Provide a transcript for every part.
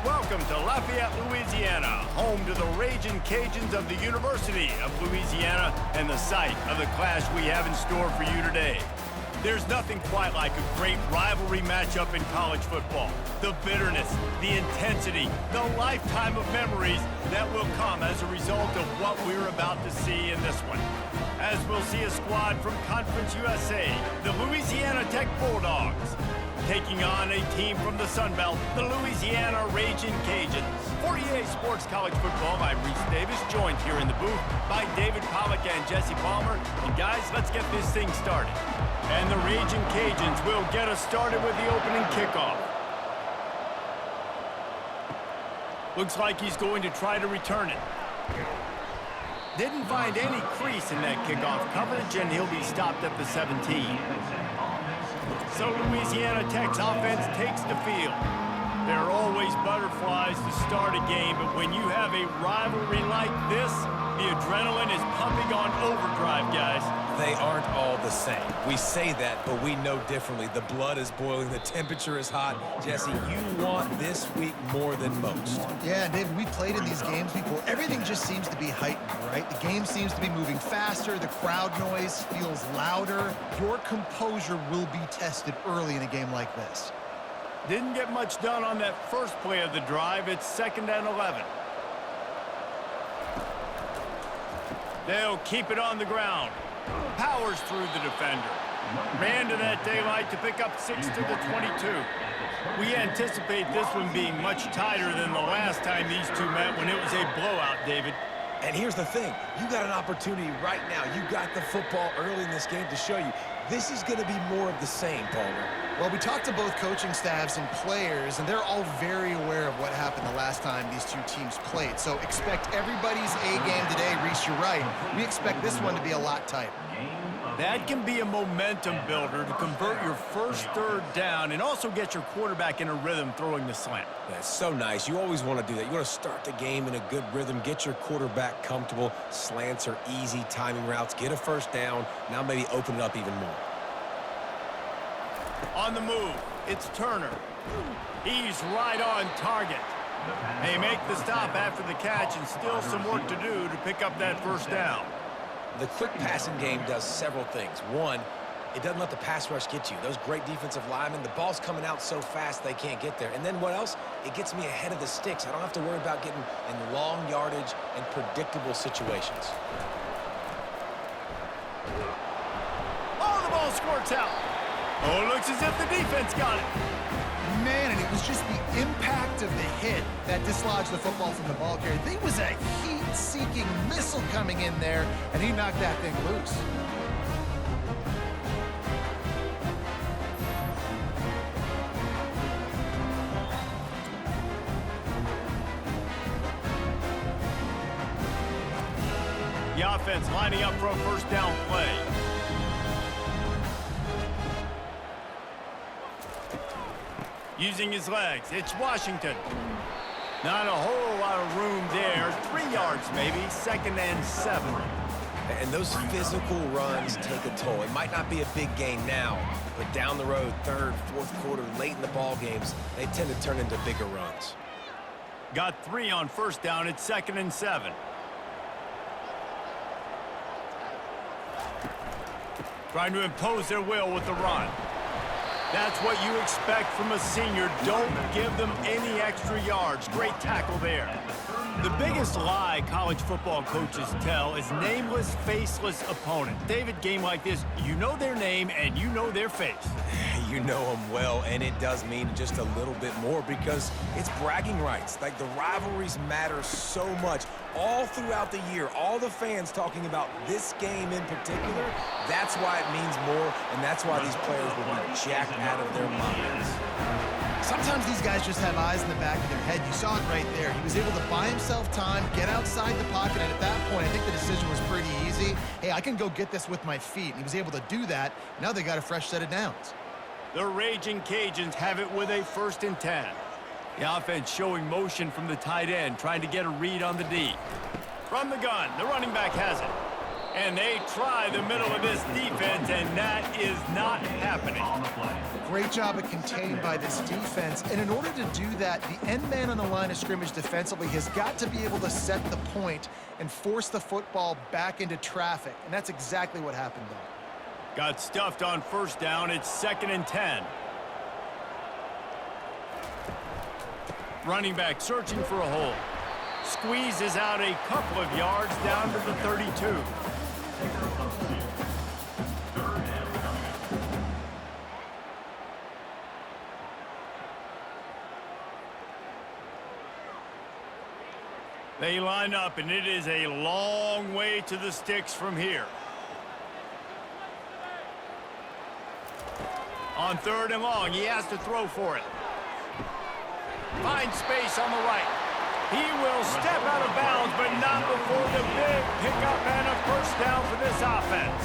Welcome to Lafayette, Louisiana, home to the Ragin Cajuns of the University of Louisiana and the site of the clash we have in store for you today. There's nothing quite like a great rivalry matchup in college football. The bitterness, the intensity, the lifetime of memories that will come as a result of what we're about to see in this one. As we'll see a squad from Conference USA, the Louisiana Tech Bulldogs, taking on a team from the Sun Belt, the Louisiana Ragin Cajuns. For EA Sports College Football, I'm Reese Davis, joined here in the booth by David Pollack and Jesse Palmer. And guys, let's get this thing started. And the Ragin Cajuns will get us started with the opening kickoff. Looks like he's going to try to return it. Didn't find any crease in that kickoff coverage, and he'll be stopped at the 17. So Louisiana Tech's offense takes the field. There are always butterflies to start a game, but when you have a rivalry like this, the adrenaline is pumping on overdrive, guys. They aren't all the same. We say that, but we know differently. The blood is boiling, the temperature is hot. Jesse, you want this week more than most. Yeah, David, we played in these games before. Everything just seems to be heightened, right? The game seems to be moving faster. The crowd noise feels louder. Your composure will be tested early in a game like this. Didn't get much done on that first play of the drive. It's 2nd and 11. They'll keep it on the ground. Powers through the defender. Ran to that daylight to pick up 6 to the 22. We anticipate this one being much tighter than the last time these two met when it was a blowout, David. And here's the thing. You got an opportunity right now. You got the football early in this game to show you. This is going to be more of the same, Palmer. Well, we talked to both coaching staffs and players, and they're all very aware of what happened the last time these two teams played. So expect everybody's A game today. Reese, you're right. We expect this one to be a lot tighter. That can be a momentum builder to convert your first third down and also get your quarterback in a rhythm throwing the slant. That's so nice. You always want to do that. You want to start the game in a good rhythm, get your quarterback comfortable. Slants are easy timing routes. Get a first down. Now maybe open it up even more. On the move, it's Turner. He's right on target. They make the stop after the catch and still some work to do to pick up that first down. The quick passing game does several things. One, it doesn't let the pass rush get you. Those great defensive linemen, the ball's coming out so fast they can't get there. And then what else? It gets me ahead of the sticks. I don't have to worry about getting in long yardage and predictable situations. Oh, the ball squirts out. Oh, it looks as if the defense got it. Man, and it was just the impact of the hit that dislodged the football from the ball carrier. There was a heat-seeking missile coming in there, and he knocked that thing loose. The offense lining up for a first down play. Using his legs, it's Washington. Not a whole lot of room there. 3 yards maybe, 2nd and 7. And those physical runs take a toll. It might not be a big gain now, but down the road, 3rd, 4th quarter, late in the ball games, they tend to turn into bigger runs. Got 3 on first down, it's 2nd and 7. Trying to impose their will with the run. That's what you expect from a senior. Don't give them any extra yards. Great tackle there. The biggest lie college football coaches tell is nameless, faceless opponent. David, game like this, you know their name and you know their face. You know them well, and it does mean just a little bit more because it's bragging rights. Like, the rivalries matter so much all throughout the year. All the fans talking about this game in particular, that's why it means more, and that's why these players will be jacked out of their minds. Sometimes these guys just have eyes in the back of their head. You saw it right there. He was able to buy himself time, get outside the pocket, and at that point, I think the decision was pretty easy. Hey, I can go get this with my feet, and he was able to do that. Now they got a fresh set of downs. The Ragin Cajuns have it with a 1st and 10. The offense showing motion from the tight end, trying to get a read on the D. From the gun, the running back has it. And they try the middle of this defense, and that is not happening. Great job of contained by this defense. And in order to do that, the end man on the line of scrimmage defensively has got to be able to set the point and force the football back into traffic. And that's exactly what happened there. Got stuffed on first down. It's 2nd and 10. Running back searching for a hole. Squeezes out a couple of yards down to the 32. They line up, and it is a long way to the sticks from here. On 3rd and long, he has to throw for it. Finds space on the right. He will step out of bounds, but not before the big pickup and a first down for this offense.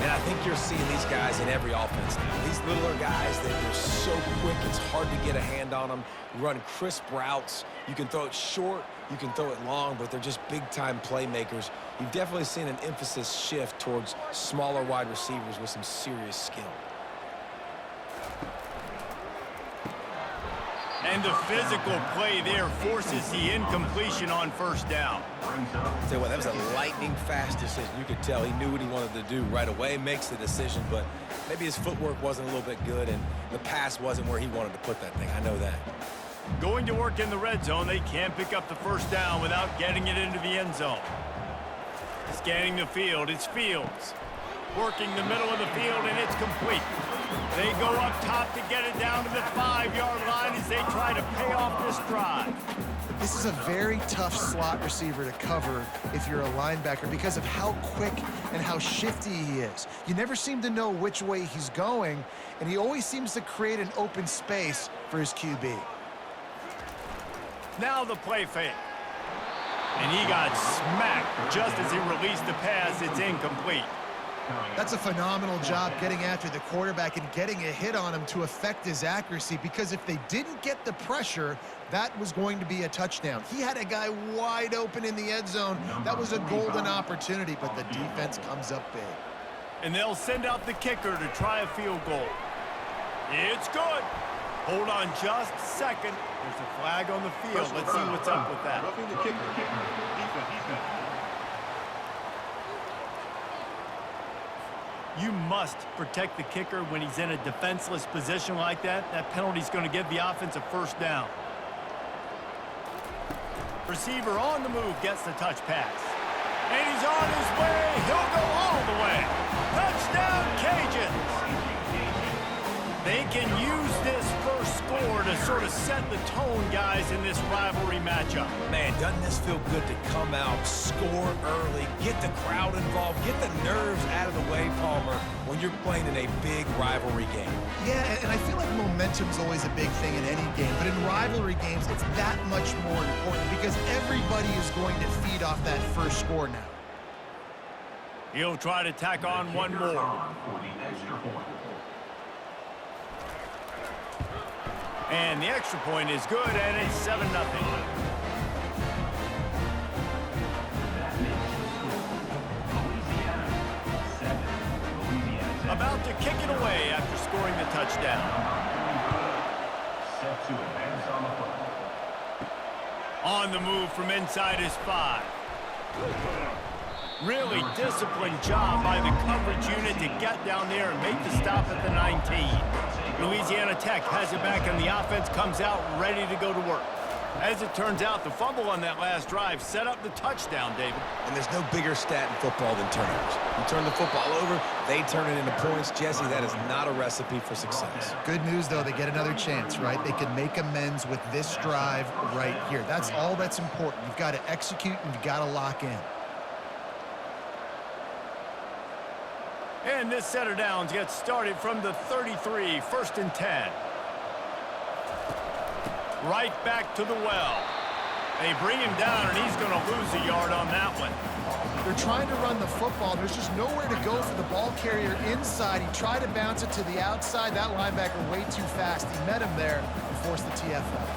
And I think you're seeing these guys in every offense now. These littler guys, they're so quick, it's hard to get a hand on them. Run crisp routes. You can throw it short, you can throw it long, but they're just big-time playmakers. You've definitely seen an emphasis shift towards smaller wide receivers with some serious skill. And the physical play there forces the incompletion on first down. Tell you what, that was a lightning-fast decision. You could tell he knew what he wanted to do right away, makes the decision, but maybe his footwork wasn't a little bit good, and the pass wasn't where he wanted to put that thing. I know that. Going to work in the red zone, they can't pick up the first down without getting it into the end zone. Scanning the field, it's Fields. Working the middle of the field, and it's complete. They go up top to get it down to the 5-yard line as they try to pay off this drive. This is a very tough slot receiver to cover if you're a linebacker because of how quick and how shifty he is. You never seem to know which way he's going, and he always seems to create an open space for his QB. Now the play fake. And he got smacked just as he released the pass. It's incomplete. That's a phenomenal job getting after the quarterback and getting a hit on him to affect his accuracy, because if they didn't get the pressure, that was going to be a touchdown. He had a guy wide open in the end zone. That was a golden opportunity, but the defense comes up big. And they'll send out the kicker to try a field goal. It's good. Hold on just a second. There's a flag on the field. Let's see what's up with that. Roughing the kicker. Defense. You must protect the kicker when he's in a defenseless position like that. That penalty's going to give the offense a first down. Receiver on the move gets the touch pass. And he's on his way. He'll go all the way. Touchdown, Cajuns. They can use this first score to sort of set the tone, guys, in this rivalry matchup. Man, doesn't this feel good to come out, score early, get the crowd involved, get the nerves out of the way, Palmer, when you're playing in a big rivalry game? Yeah, and I feel like momentum's always a big thing in any game, but in rivalry games, it's that much more important because everybody is going to feed off that first score now. He'll try to tack on one more. And the extra point is good, and it's 7-0. About to kick it away after scoring the touchdown. On the move from inside his 5. Really disciplined job by the coverage unit to get down there and make the stop at the 19. Louisiana Tech has it back, and the offense comes out ready to go to work. As it turns out, the fumble on that last drive set up the touchdown, David. And there's no bigger stat in football than turnovers. You turn the football over, they turn it into points. Jesse, that is not a recipe for success. Good news, though, they get another chance, right? They can make amends with this drive right here. That's all that's important. You've got to execute, and you've got to lock in. And this set of downs gets started from the 33, 1st and 10. Right back to the well. They bring him down, and he's going to lose a yard on that one. They're trying to run the football. There's just nowhere to go for the ball carrier inside. He tried to bounce it to the outside. That linebacker way too fast. He met him there and forced the TFL.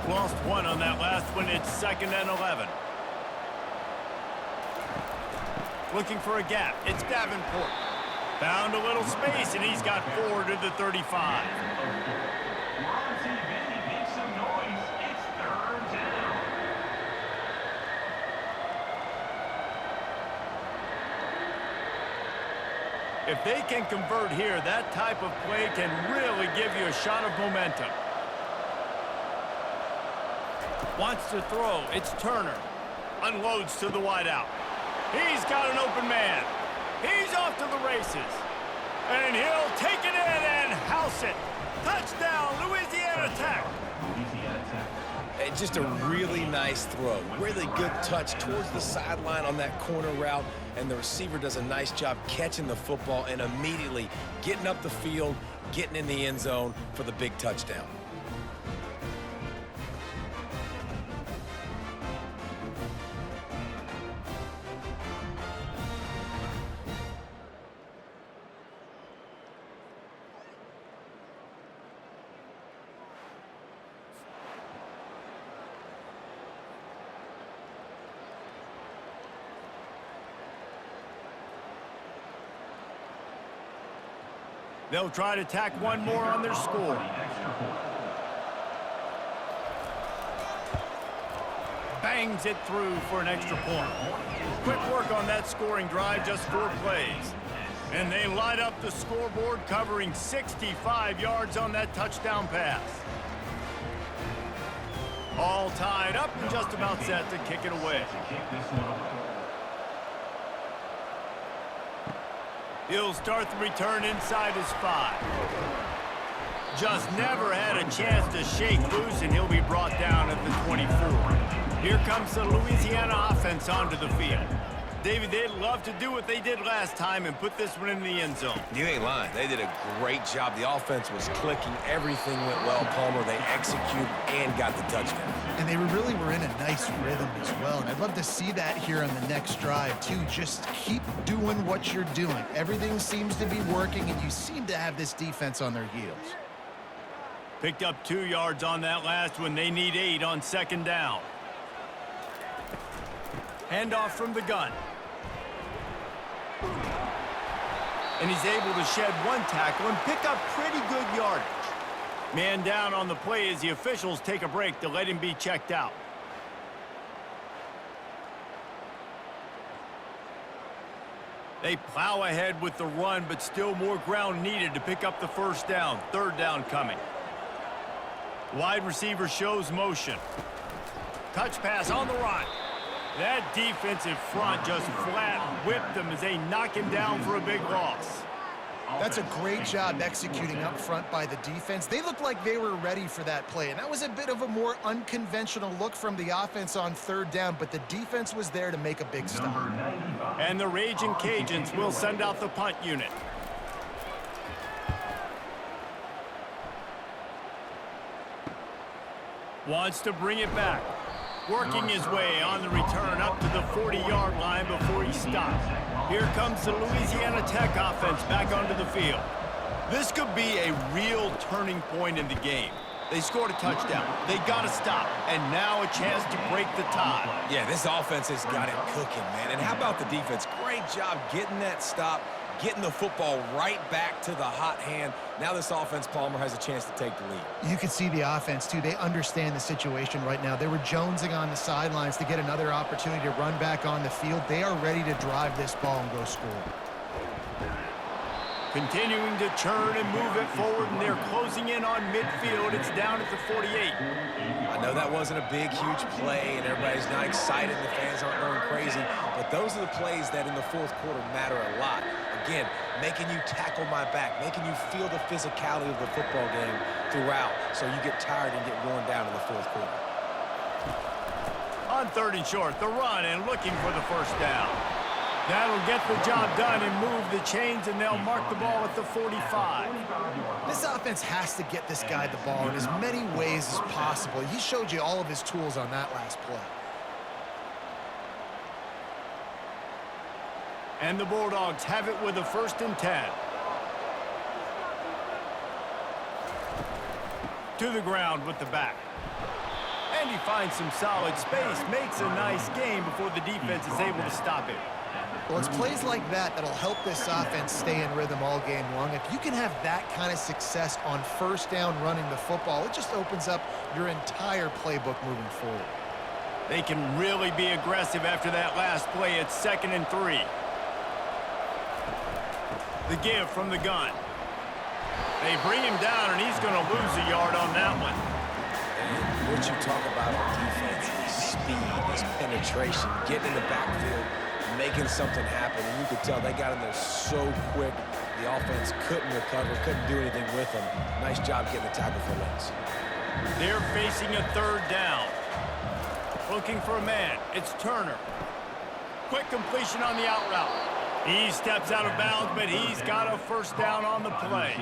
Lost one on that last one. It's 2nd and 11. Looking for a gap. It's Davenport. Found a little space, and he's got 4 to the 35. If they can convert here, that type of play can really give you a shot of momentum. Wants to throw. It's Turner. Unloads to the wideout. He's got an open man. He's off to the races. And he'll take it in and house it. Touchdown, Louisiana Tech. Just a really nice throw. Really good touch towards the sideline on that corner route, and the receiver does a nice job catching the football and immediately getting up the field, getting in the end zone for the big touchdown. They'll try to tack one more on their score. Bangs it through for an extra point. Quick work on that scoring drive, just 4 plays. And they light up the scoreboard, covering 65 yards on that touchdown pass. All tied up and just about set to kick it away. He'll start the return inside his 5. Just never had a chance to shake loose, and he'll be brought down at the 24. Here comes the Louisiana offense onto the field. David, they'd love to do what they did last time and put this one in the end zone. You ain't lying. They did a great job. The offense was clicking. Everything went well, Palmer. They executed and got the touchdown. And they really were in a nice rhythm as well. And I'd love to see that here on the next drive, too. Just keep doing what you're doing. Everything seems to be working, and you seem to have this defense on their heels. Picked up 2 yards on that last one. They need 8 on second down. Handoff from the gun. And he's able to shed 1 tackle and pick up pretty good yardage. Man down on the play as the officials take a break to let him be checked out. They plow ahead with the run, but still more ground needed to pick up the first down. 3rd down coming. Wide receiver shows motion. Touch pass on the run. That defensive front just flat whipped them as they knock him down for a big loss. That's a great job executing up front by the defense. They looked like they were ready for that play, and that was a bit of a more unconventional look from the offense on 3rd down, but the defense was there to make a big stop. And the Ragin Cajuns will send out the punt unit. Wants to bring it back. Working his way on the return up to the 40-yard line before he stops. Here comes the Louisiana Tech offense back onto the field. This could be a real turning point in the game. They scored a touchdown. They got to stop. And now a chance to break the tie. Yeah, this offense has got it cooking, man. And how about the defense? Great job getting that stop, getting the football right back to the hot hand. Now this offense, Palmer, has a chance to take the lead. You can see the offense, too. They understand the situation right now. They were jonesing on the sidelines to get another opportunity to run back on the field. They are ready to drive this ball and go score. Continuing to churn and move it forward, and they're closing in on midfield. It's down at the 48. I know that wasn't a big, huge play, and everybody's not excited. The fans aren't going crazy. But those are the plays that in the 4th quarter matter a lot. Again, making you tackle my back, making you feel the physicality of the football game throughout, so you get tired and get worn down in the 4th quarter. On 3rd and short, the run and looking for the first down. That'll get the job done and move the chains, and they'll mark the ball at the 45. This offense has to get this guy the ball in as many ways as possible. He showed you all of his tools on that last play. And the Bulldogs have it with a 1st and 10. To the ground with the back. And he finds some solid space, makes a nice game before the defense is able to stop him. Well, it's plays like that that'll help this offense stay in rhythm all game long. If you can have that kind of success on first down running the football, it just opens up your entire playbook moving forward. They can really be aggressive after that last play. It's 2nd and 3. The give from the gun. They bring him down, and he's going to lose a yard on that one. And what you talk about on defense is speed, is penetration, getting in the backfield, making something happen. And you could tell they got in there so quick. The offense couldn't recover, couldn't do anything with them. Nice job getting the tackle for loss. They're facing a 3rd down. Looking for a man. It's Turner. Quick completion on the out route. He steps out of bounds, but he's got a first down on the play.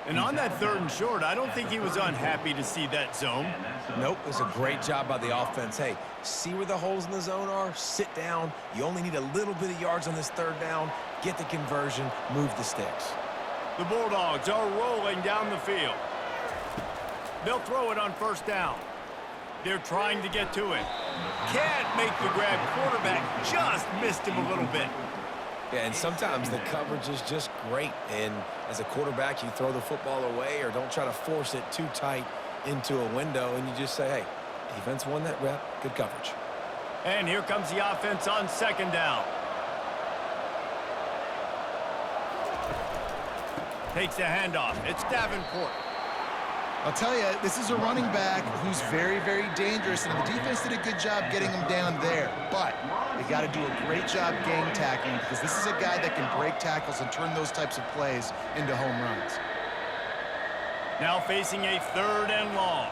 And on that 3rd and short, I don't think he was unhappy to see that zone. Nope, it was a great job by the offense. Hey, see where the holes in the zone are? Sit down. You only need a little bit of yards on this 3rd down. Get the conversion, move the sticks. The Bulldogs are rolling down the field. They'll throw it on 1st down. They're trying to get to it. Can't make the grab. Quarterback just missed him a little bit. Yeah, and sometimes the coverage is just great. And as a quarterback, you throw the football away or don't try to force it too tight into a window, and you just say, hey, defense won that rep. Good coverage. And here comes the offense on 2nd down. Takes the handoff. It's Davenport. I'll tell you, this is a running back who's very, very dangerous, and the defense did a good job getting him down there. But they got to do a great job gang tackling, because this is a guy that can break tackles and turn those types of plays into home runs. Now facing a 3rd and long.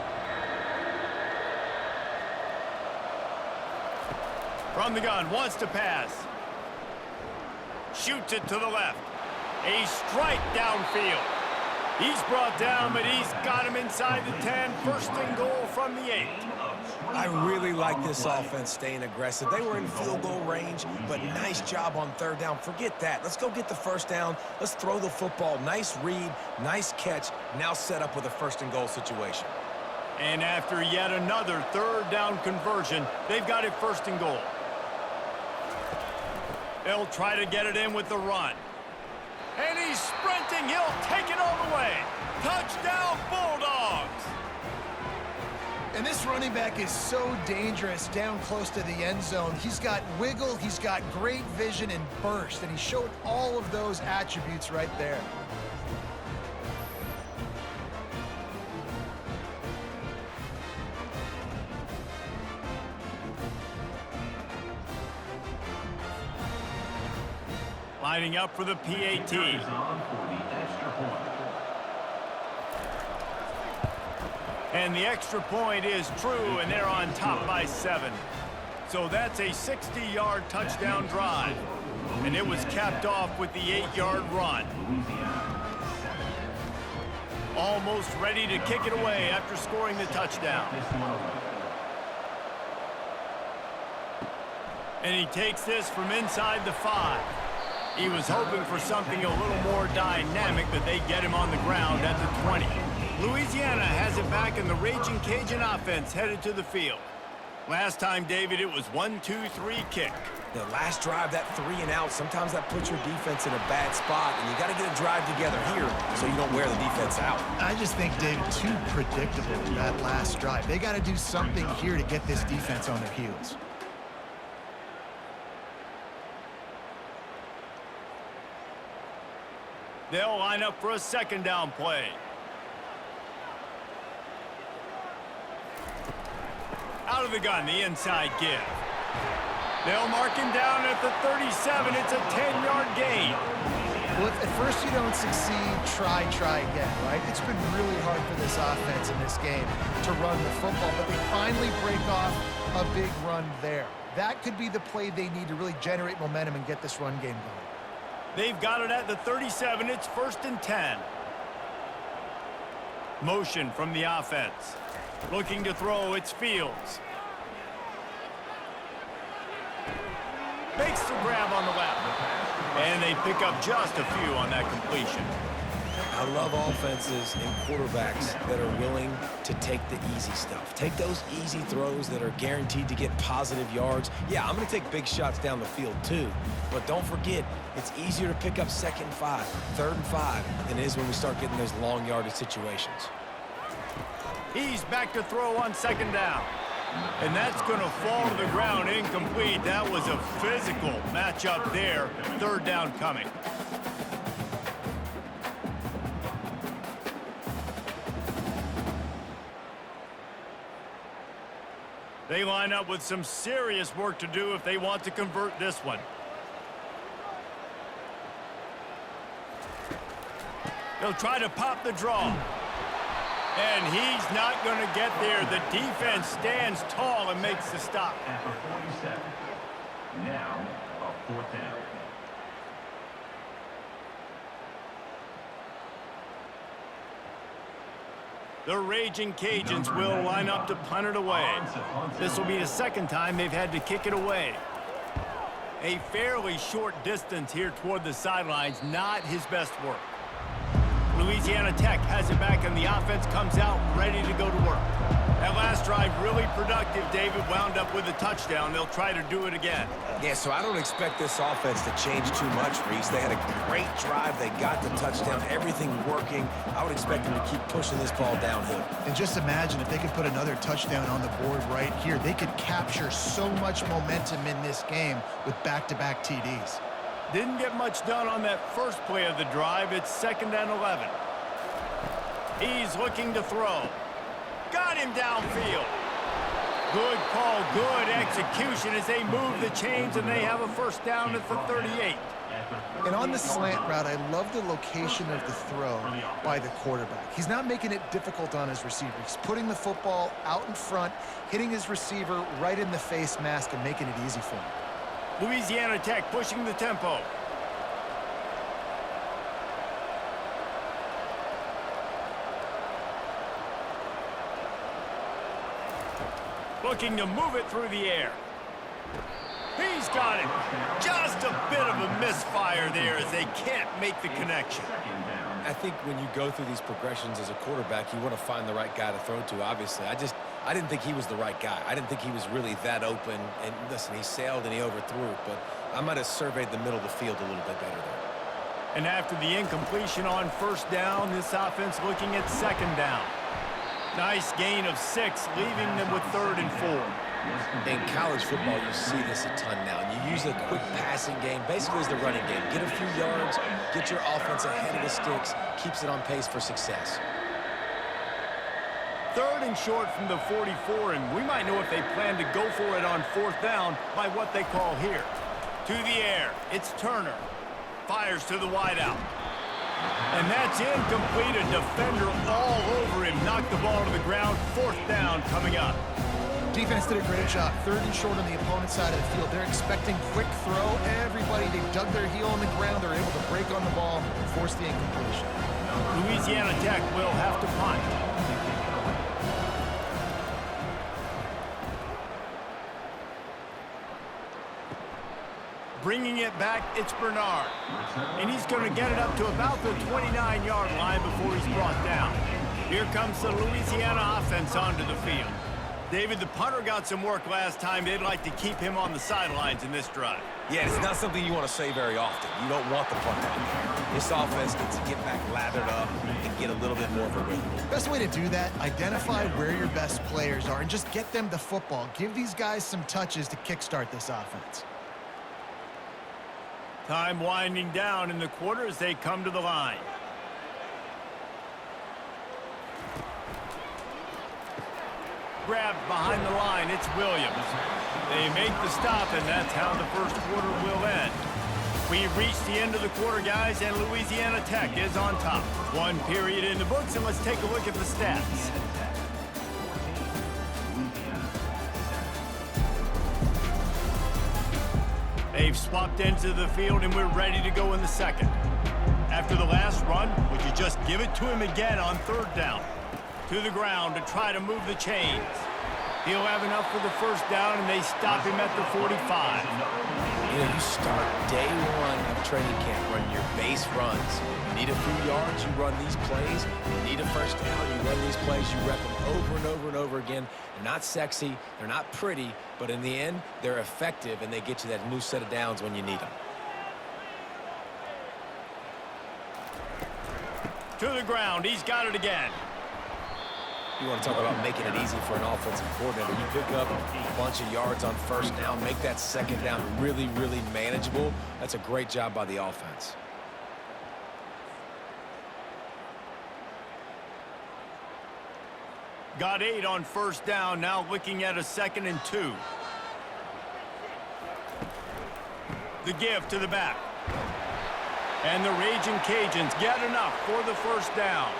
From the gun, wants to pass. Shoots it to the left. A strike downfield. He's brought down, but he's got him inside the 10. 1st and goal from the 8. I really like this offense staying aggressive. They were in field goal range, but nice job on 3rd down. Forget that. Let's go get the 1st down. Let's throw the football. Nice read, nice catch. Now set up with a 1st and goal situation. And after yet another 3rd down conversion, they've got it 1st and goal. They'll try to get it in with the run. And he's sprinting. He'll take it all the way. Touchdown, Bulldogs. And this running back is so dangerous down close to the end zone. He's got wiggle, he's got great vision and burst, and he showed all of those attributes right there. Lining up for the PAT. And the extra point is true, and they're on top by 7. So that's a 60-yard touchdown drive. And it was capped off with the 8-yard run. Almost ready to kick it away after scoring the touchdown. And he takes this from inside the 5. He was hoping for something a little more dynamic, but they get him on the ground at the 20. Louisiana has it back, and the Ragin Cajun offense headed to the field. Last time, David, it was 1-2-3 kick. The last drive, that 3 and out, sometimes that puts your defense in a bad spot, and you got to get a drive together here so you don't wear the defense out. I just think, David, too predictable in that last drive. They got to do something here to get this defense on their heels. They'll line up for a 2nd down play. Out of the gun, the inside give. They'll mark him down at the 37. It's a 10-yard gain. Well, if at first you don't succeed, try again, right? It's been really hard for this offense in this game to run the football, but they finally break off a big run there. That could be the play they need to really generate momentum and get this run game going. They've got it at the 37. It's 1st and 10. Motion from the offense. Looking to throw, it's Fields. Makes the grab on the left. And they pick up just a few on that completion. I love offenses and quarterbacks that are willing to take the easy stuff. Take those easy throws that are guaranteed to get positive yards. Yeah, I'm going to take big shots down the field too, but don't forget, it's easier to pick up 2nd and 5, 3rd and 5 than it is when we start getting those long yardage situations. He's back to throw on 2nd down. And that's going to fall to the ground incomplete. That was a physical matchup there. 3rd down coming. They line up with some serious work to do if they want to convert this one. They'll try to pop the draw. And he's not going to get there. The defense stands tall and makes the stop. After 47. Now, a 4th down. The Ragin Cajuns will line up to punt it away. This will be the 2nd time they've had to kick it away. A fairly short distance here toward the sidelines, not his best work. Louisiana Tech has it back, and the offense comes out ready to go to work. That last drive really productive. David wound up with a touchdown. They'll try to do it again. Yeah, so I don't expect this offense to change too much, Reese. They had a great drive. They got the touchdown. Everything working. I would expect them to keep pushing this ball downhill. And just imagine if they could put another touchdown on the board right here. They could capture so much momentum in this game with back-to-back TDs. Didn't get much done on that first play of the drive. It's 2nd and 11. He's looking to throw. Got him downfield. Good call, good execution as they move the chains, and they have a 1st down at the 38. And on the slant route, I love the location of the throw by the quarterback. He's not making it difficult on his receiver. He's putting the football out in front, hitting his receiver right in the face mask and making it easy for him. Louisiana Tech pushing the tempo. Looking to move it through the air. He's got it. Just a bit of a misfire there as they can't make the connection. I think when you go through these progressions as a quarterback, you want to find the right guy to throw to, obviously. I didn't think he was the right guy. I didn't think he was really that open. And listen, he sailed and he overthrew it, but I might have surveyed the middle of the field a little bit better there. And after the incompletion on 1st down, this offense looking at 2nd down. Nice gain of 6, leaving them with 3rd and 4. In college football, you see this a ton now. And you use a quick passing game, basically as the running game. Get a few yards, get your offense ahead of the sticks, keeps it on pace for success. 3rd and short from the 44, and we might know if they plan to go for it on 4th down by what they call here. To the air, it's Turner. Fires to the wideout. And that's incomplete. A defender all over him. Knocked the ball to the ground. 4th down coming up. Defense did a great job. 3rd and short on the opponent's side of the field. They're expecting quick throw. Everybody, they dug their heel on the ground. They're able to break on the ball and force the incompletion. Louisiana Tech will have to punt. Bringing it back, it's Bernard. And he's going to get it up to about the 29-yard line before he's brought down. Here comes the Louisiana offense onto the field. David, the punter got some work last time. They'd like to keep him on the sidelines in this drive. Yeah, it's not something you want to say very often. You don't want the punt out there. This offense needs to get back lathered up and get a little bit more of a rhythm. Best way to do that, identify where your best players are and just get them the football. Give these guys some touches to kickstart this offense. Time winding down in the quarter as they come to the line. Grabbed behind the line, it's Williams. They make the stop, and that's how the 1st quarter will end. We've reached the end of the quarter, guys, and Louisiana Tech is on top. 1 period in the books, and let's take a look at the stats. They've swapped into the field, and we're ready to go in the 2nd. After the last run, would you just give it to him again on 3rd down? To the ground to try to move the chains. He'll have enough for the first down, and they stop him at the 45. You know, you start day one of training camp running your base runs. You need a few yards, you run these plays. You need a first down, you run these plays. You rep them over and over and over again. They're not sexy, they're not pretty, but in the end, they're effective, and they get you that new set of downs when you need them. To the ground, he's got it again. You want to talk about making it easy for an offensive coordinator. You pick up a bunch of yards on first down, make that second down really, really manageable. That's a great job by the offense. Got 8 on first down, now looking at a 2nd and 2. The give to the back. And the Ragin Cajuns get enough for the first down.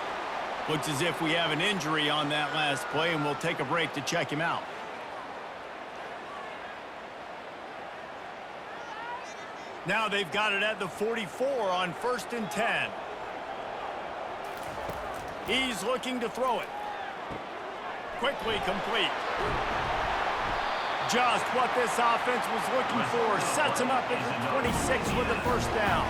Looks as if we have an injury on that last play, and we'll take a break to check him out. Now they've got it at the 44 on 1st and 10. He's looking to throw it. Quickly complete. Just what this offense was looking for. Sets him up at the 26 with the first down.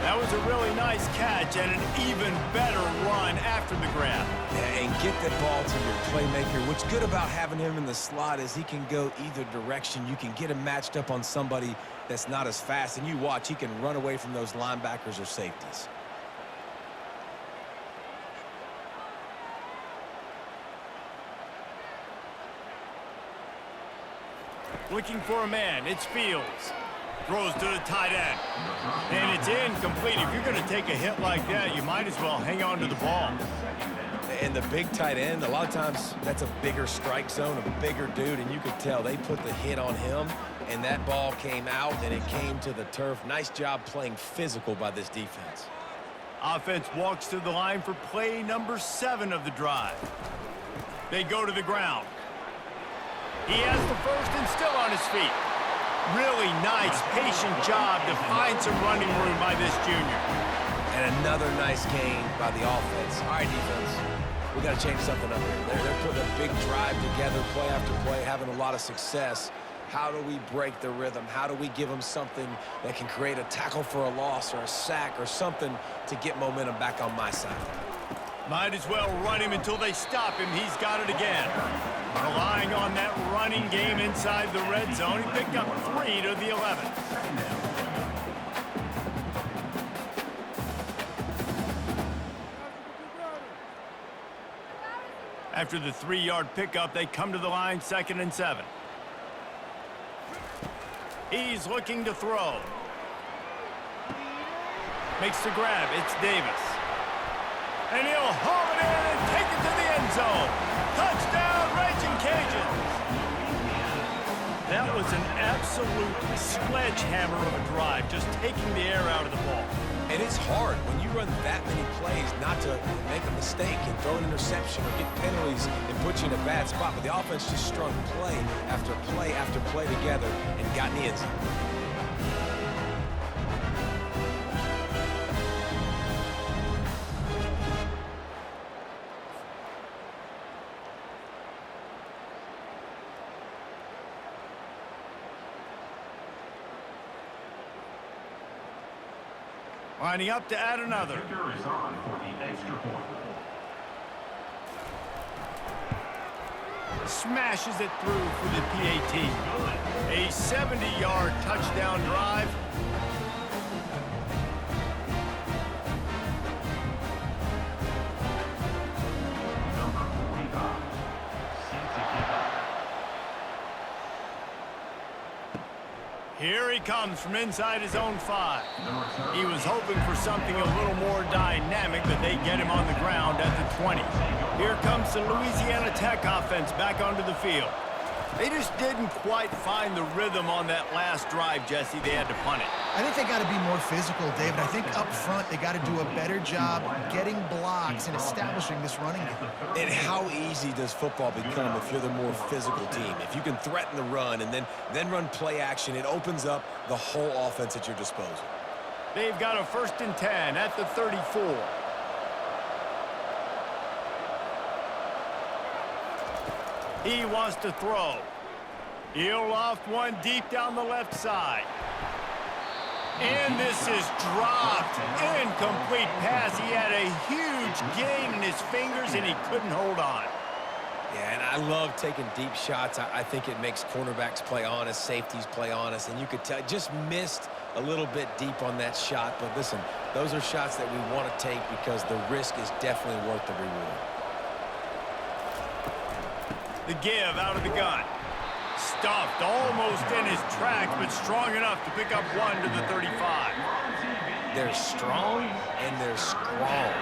That was a really nice catch and an even better run after the grab. Yeah, and get that ball to your playmaker. What's good about having him in the slot is he can go either direction. You can get him matched up on somebody that's not as fast, and you watch, he can run away from those linebackers or safeties. Looking for a man. It's Fields. Throws to the tight end. And it's incomplete. If you're going to take a hit like that, you might as well hang on to the ball. And the big tight end, a lot of times that's a bigger strike zone, a bigger dude, and you could tell they put the hit on him, and that ball came out, and it came to the turf. Nice job playing physical by this defense. Offense walks to the line for play number 7 of the drive. They go to the ground. He has the first and still on his feet. Really nice, patient job to find some running room by this junior. And another nice game by the offense. All right, defense, we got to change something up here. They're putting a big drive together, play after play, having a lot of success. How do we break the rhythm? How do we give them something that can create a tackle for a loss or a sack or something to get momentum back on my side? Might as well run him until they stop him. He's got it again. Relying on that running game inside the red zone. He picked up 3 to the 11. After the 3-yard pickup, they come to the line, 2nd and 7. He's looking to throw. Makes the grab. It's Davis. And he'll haul it in and take it to the end zone. Touchdown, Ragin Cajuns. That was an absolute sledgehammer of a drive, just taking the air out of the ball. And it's hard when you run that many plays not to make a mistake and throw an interception or get penalties and put you in a bad spot. But the offense just strung play after play after play together and got in the end zone. Lining up to add another. Kicker is on for the extra point. Smashes it through for the PAT. A 70-yard touchdown drive. Number 45. Set to kick off. Here he comes from inside his own 5. He was hoping for something a little more dynamic, but they get him on the ground at the 20. Here comes the Louisiana Tech offense back onto the field. They just didn't quite find the rhythm on that last drive, Jesse. They had to punt it. I think they got to be more physical, David. I think up front they got to do a better job getting blocks and establishing this running game. And how easy does football become if you're the more physical team? If you can threaten the run and then run play action, it opens up the whole offense at your disposal. They've got a 1st and 10 at the 34. He wants to throw. He'll loft one deep down the left side. And this is dropped. Incomplete pass. He had a huge gain in his fingers, and he couldn't hold on. Yeah, and I love taking deep shots. I think it makes cornerbacks play honest, safeties play honest, and you could tell just missed a little bit deep on that shot. But listen, those are shots that we want to take because the risk is definitely worth the reward. The give out of the gun. Stuffed almost in his tracks, but strong enough to pick up one to the 35. They're strong and they're strong.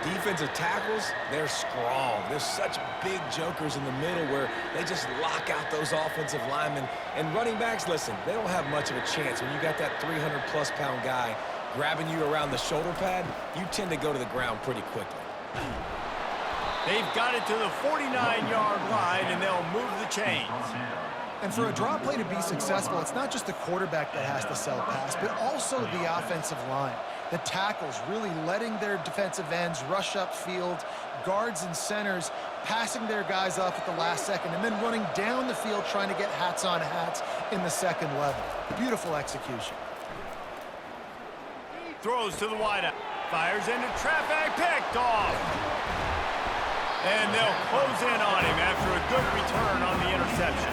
Defensive tackles, they're strong. There's such big jokers in the middle where they just lock out those offensive linemen. And running backs, listen, they don't have much of a chance. When you got that 300-plus pound guy grabbing you around the shoulder pad, you tend to go to the ground pretty quickly. They've got it to the 49-yard line, and they'll move the chains. And for a draw play to be successful, it's not just the quarterback that has to sell pass, but also the offensive line. The tackles really letting their defensive ends rush upfield, guards and centers passing their guys off at the last second, and then running down the field trying to get hats on hats in the second level. Beautiful execution. Throws to the wideout. Fires into traffic. Picked off. And they'll close in on him after a good return on the interception.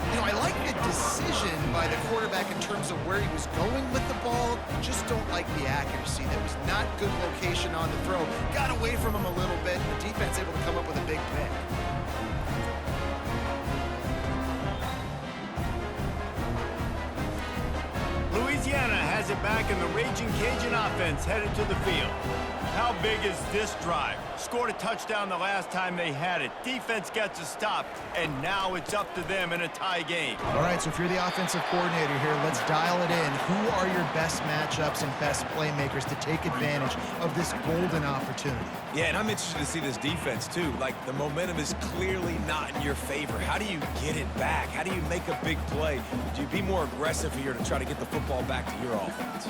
You know, I like the decision by the quarterback in terms of where he was going with the ball. Just don't like the accuracy. There was not good location on the throw. Got away from him a little bit. The defense able to come up with a big pick. Louisiana has it back, and the Ragin Cajun offense headed to the field. How big is this drive? Scored a touchdown the last time they had it. Defense gets a stop, and now it's up to them in a tie game. All right, so if you're the offensive coordinator here, let's dial it in. Who are your best matchups and best playmakers to take advantage of this golden opportunity? Yeah, and I'm interested to see this defense, too. Like, the momentum is clearly not in your favor. How do you get it back? How do you make a big play? Do you be more aggressive here to try to get the football back to your offense?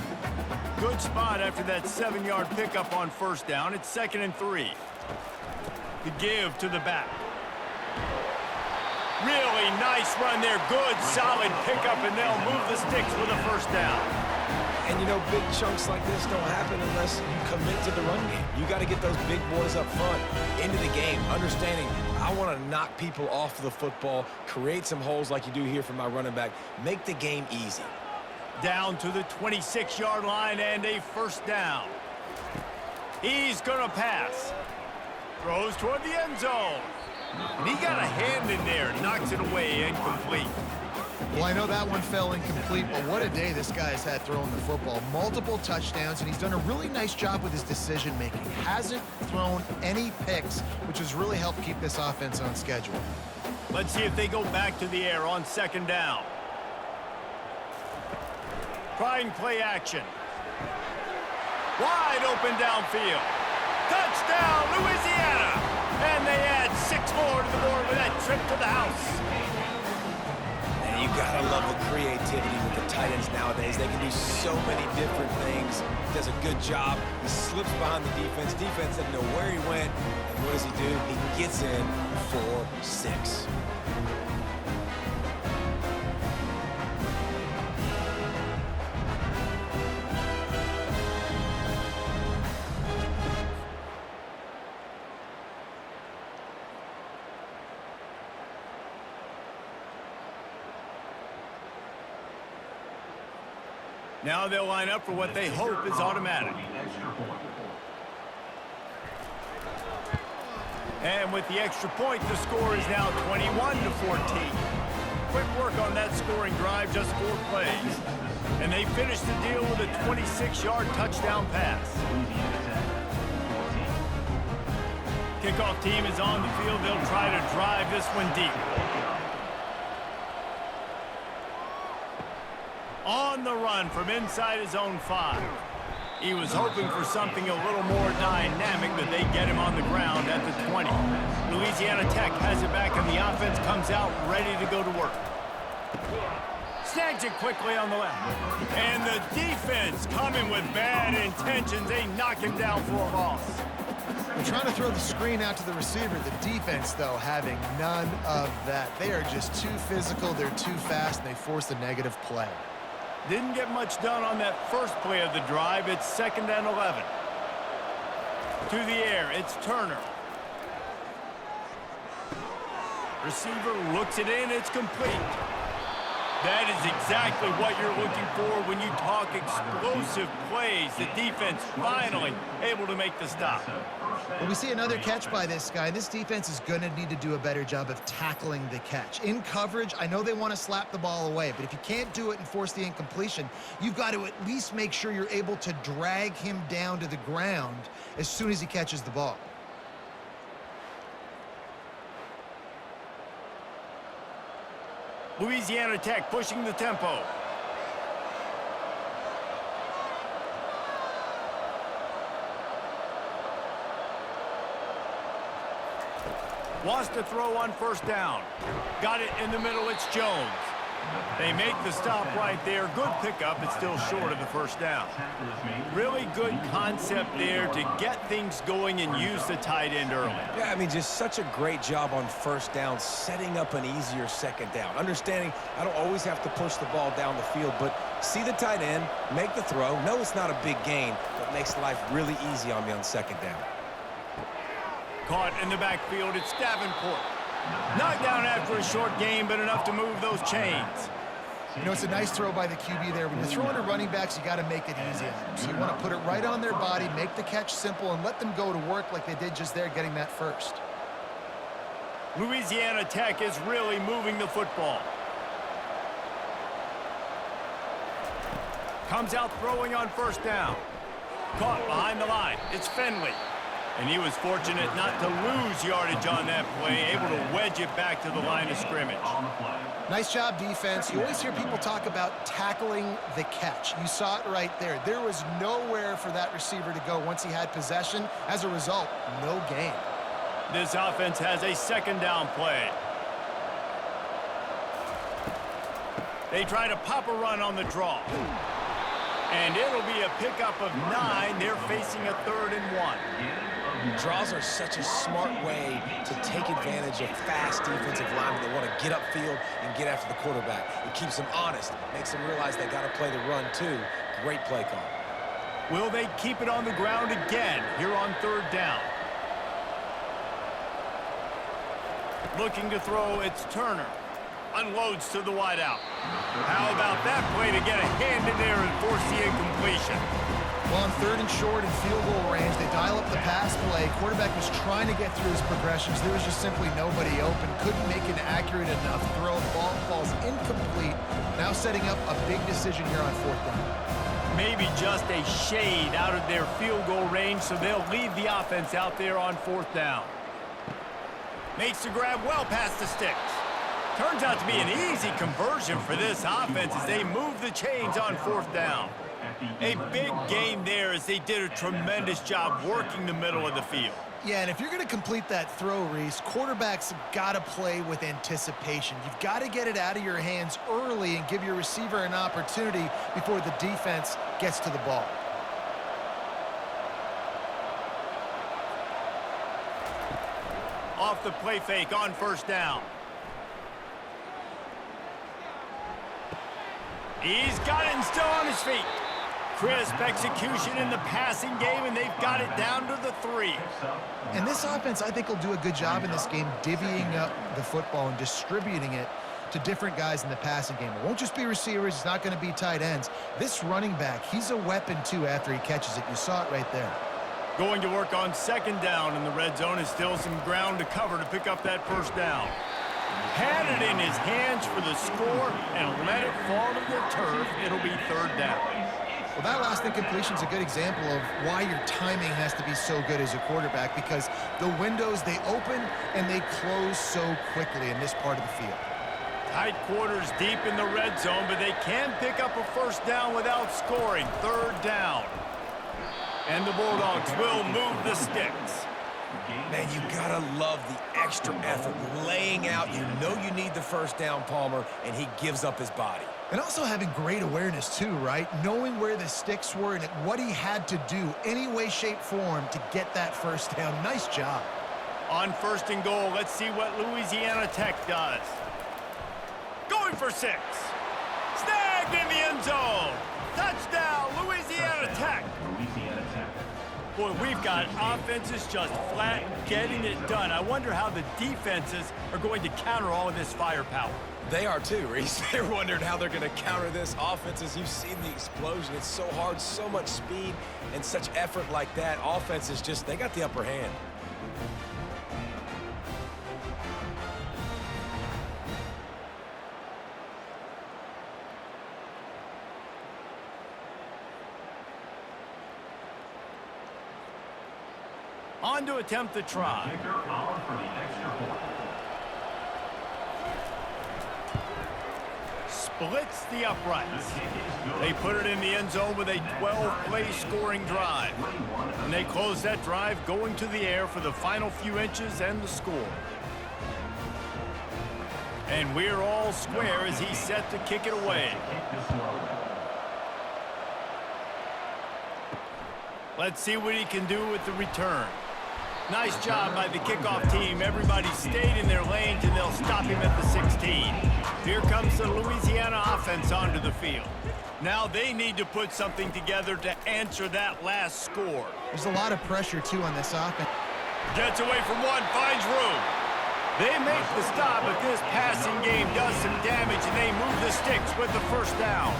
Good spot after that 7-yard pickup on first down. It's 2nd and 3. The give to the back. Really nice run there. Good, solid pickup, and they'll move the sticks with a first down. And, you know, big chunks like this don't happen unless you commit to the run game. You got to get those big boys up front into the game, understanding I want to knock people off the football, create some holes like you do here for my running back, make the game easy. Down to the 26-yard line and a first down. He's going to pass. Throws toward the end zone. And he got a hand in there. Knocks it away. Incomplete. Well, I know that one fell incomplete, but what a day this guy's had throwing the football. Multiple touchdowns, and he's done a really nice job with his decision-making. Hasn't thrown any picks, which has really helped keep this offense on schedule. Let's see if they go back to the air on 2nd down. Trying play action. Wide open downfield. Touchdown, Louisiana! And they add 6 more to the board with that trip to the house. And you gotta love the creativity with the tight ends nowadays. They can do so many different things. He does a good job. He slips behind the defense. Defense doesn't know where he went. And what does he do? He gets in for 6. Now they'll line up for what they hope is automatic. And with the extra point, the score is now 21-14. Quick work on that scoring drive, just 4 plays. And they finish the deal with a 26-yard touchdown pass. Kickoff team is on the field. They'll try to drive this one deep. On the run from inside his own 5. He was hoping for something a little more dynamic, but they get him on the ground at the 20. Louisiana Tech has it back, and the offense comes out ready to go to work. Snags it quickly on the left. And the defense coming with bad intentions. They knock him down for a loss. They're trying to throw the screen out to the receiver. The defense, though, having none of that. They are just too physical, they're too fast, and they force a negative play. Didn't get much done on that first play of the drive. It's 2nd and 11. To the air, it's Turner. Receiver looks it in, it's complete. That is exactly what you're looking for when you talk explosive plays. The defense finally able to make the stop. Well, we see another catch by this guy. This defense is going to need to do a better job of tackling the catch. In coverage, I know they want to slap the ball away, but if you can't do it and force the incompletion, you've got to at least make sure you're able to drag him down to the ground as soon as he catches the ball. Louisiana Tech pushing the tempo. Wants to throw on 1st down. Got it in the middle, it's Jones. They make the stop right there. Good pickup. It's still short of the 1st down. Really good concept there to get things going and use the tight end early. Yeah, I mean, just such a great job on 1st down, setting up an easier 2nd down. Understanding I don't always have to push the ball down the field, but see the tight end, make the throw. No, it's not a big gain, but makes life really easy on me on 2nd down. Caught in the backfield, it's Davenport. Knocked down after a short game, but enough to move those chains. You know, it's a nice throw by the QB there. When you're throwing to running backs, you got to make it easy. So you want to put it right on their body, make the catch simple, and let them go to work like they did just there, getting that first. Louisiana Tech is really moving the football. Comes out throwing on 1st down. Caught behind the line. It's Finley. And he was fortunate not to lose yardage on that play, able to wedge it back to the line of scrimmage. Nice job, defense. You always hear people talk about tackling the catch. You saw it right there. There was nowhere for that receiver to go once he had possession. As a result, no gain. This offense has a 2nd down play. They try to pop a run on the draw. And it'll be a pickup of 9. They're facing a 3rd and 1. Draws are such a smart way to take advantage of fast defensive linemen that want to get upfield and get after the quarterback. It keeps them honest, makes them realize they got to play the run too. Great play call. Will they keep it on the ground again here on 3rd down? Looking to throw, it's Turner. Unloads to the wideout. How about that play to get a hand in there and force the incompletion? Well, on 3rd and short and field goal range, they dial up the pass play. Quarterback was trying to get through his progressions. There was just simply nobody open. Couldn't make an accurate enough throw. The ball falls incomplete. Now setting up a big decision here on 4th down. Maybe just a shade out of their field goal range, so they'll leave the offense out there on 4th down. Makes the grab well past the sticks. Turns out to be an easy conversion for this offense as they move the chains on 4th down. A big gain there as they did a tremendous job working the middle of the field. Yeah, and if you're going to complete that throw, Reese, quarterbacks got to play with anticipation. You've got to get it out of your hands early and give your receiver an opportunity before the defense gets to the ball. Off the play fake on 1st down. He's got it and still on his feet. Crisp execution in the passing game, and they've got it down to the 3. And this offense, I think, will do a good job in this game divvying up the football and distributing it to different guys in the passing game. It won't just be receivers. It's not going to be tight ends. This running back, he's a weapon, too, after he catches it. You saw it right there. Going to work on 2nd down in the red zone is still some ground to cover to pick up that 1st down. Had it in his hands for the score and let it fall to the turf. It'll be 3rd down. Well, that last incompletion is a good example of why your timing has to be so good as a quarterback, because the windows, they open and they close so quickly in this part of the field. Tight quarters deep in the red zone, but they can pick up a 1st down without scoring. 3rd down. And the Bulldogs will move the sticks. Man, you gotta love the extra effort laying out. You know you need the 1st down, Palmer, and he gives up his body. And also having great awareness too, right? Knowing where the sticks were and what he had to do, any way, shape, form, to get that first down. Nice job. On 1st and goal, let's see what Louisiana Tech does. Going for 6. Snagged in the end zone. Touchdown, Louisiana Tech. Louisiana Tech. Boy, we've got offenses just flat getting it done. I wonder how the defenses are going to counter all of this firepower. They are too, Reese. They're wondering how they're going to counter this offense. As you've seen the explosion, it's so hard, so much speed, and such effort like that. Offense is just, they got the upper hand. On to attempt the try. Kicker on for the extra point. Splits the uprights. The kick is good. They put it in the end zone with a 12-play scoring drive. And they close that drive going to the air for the final few inches and the score. And we're all square as he's set to kick it away. Kick this one. Let's see what he can do with the return. Nice job by the kickoff team. Everybody stayed in their lanes, and they'll stop him at the 16. Here comes the Louisiana offense onto the field. Now they need to put something together to answer that last score. There's a lot of pressure, too, on this offense. Gets away from one, finds room. They make the stop, but this passing game does some damage, and they move the sticks with the first down.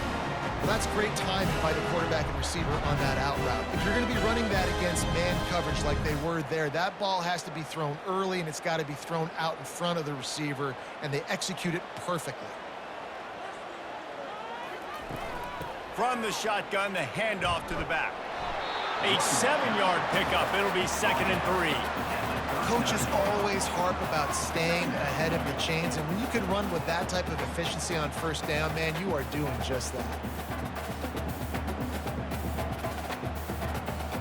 Well, that's great timing by the quarterback and receiver on that out route. If you're going to be running that against man coverage like they were there, that ball has to be thrown early, and it's got to be thrown out in front of the receiver, and they execute it perfectly. From the shotgun, the handoff to the back. A 7-yard pickup. It'll be 2nd and 3. Coaches always harp about staying ahead of the chains, and when you can run with that type of efficiency on first down, man, you are doing just that.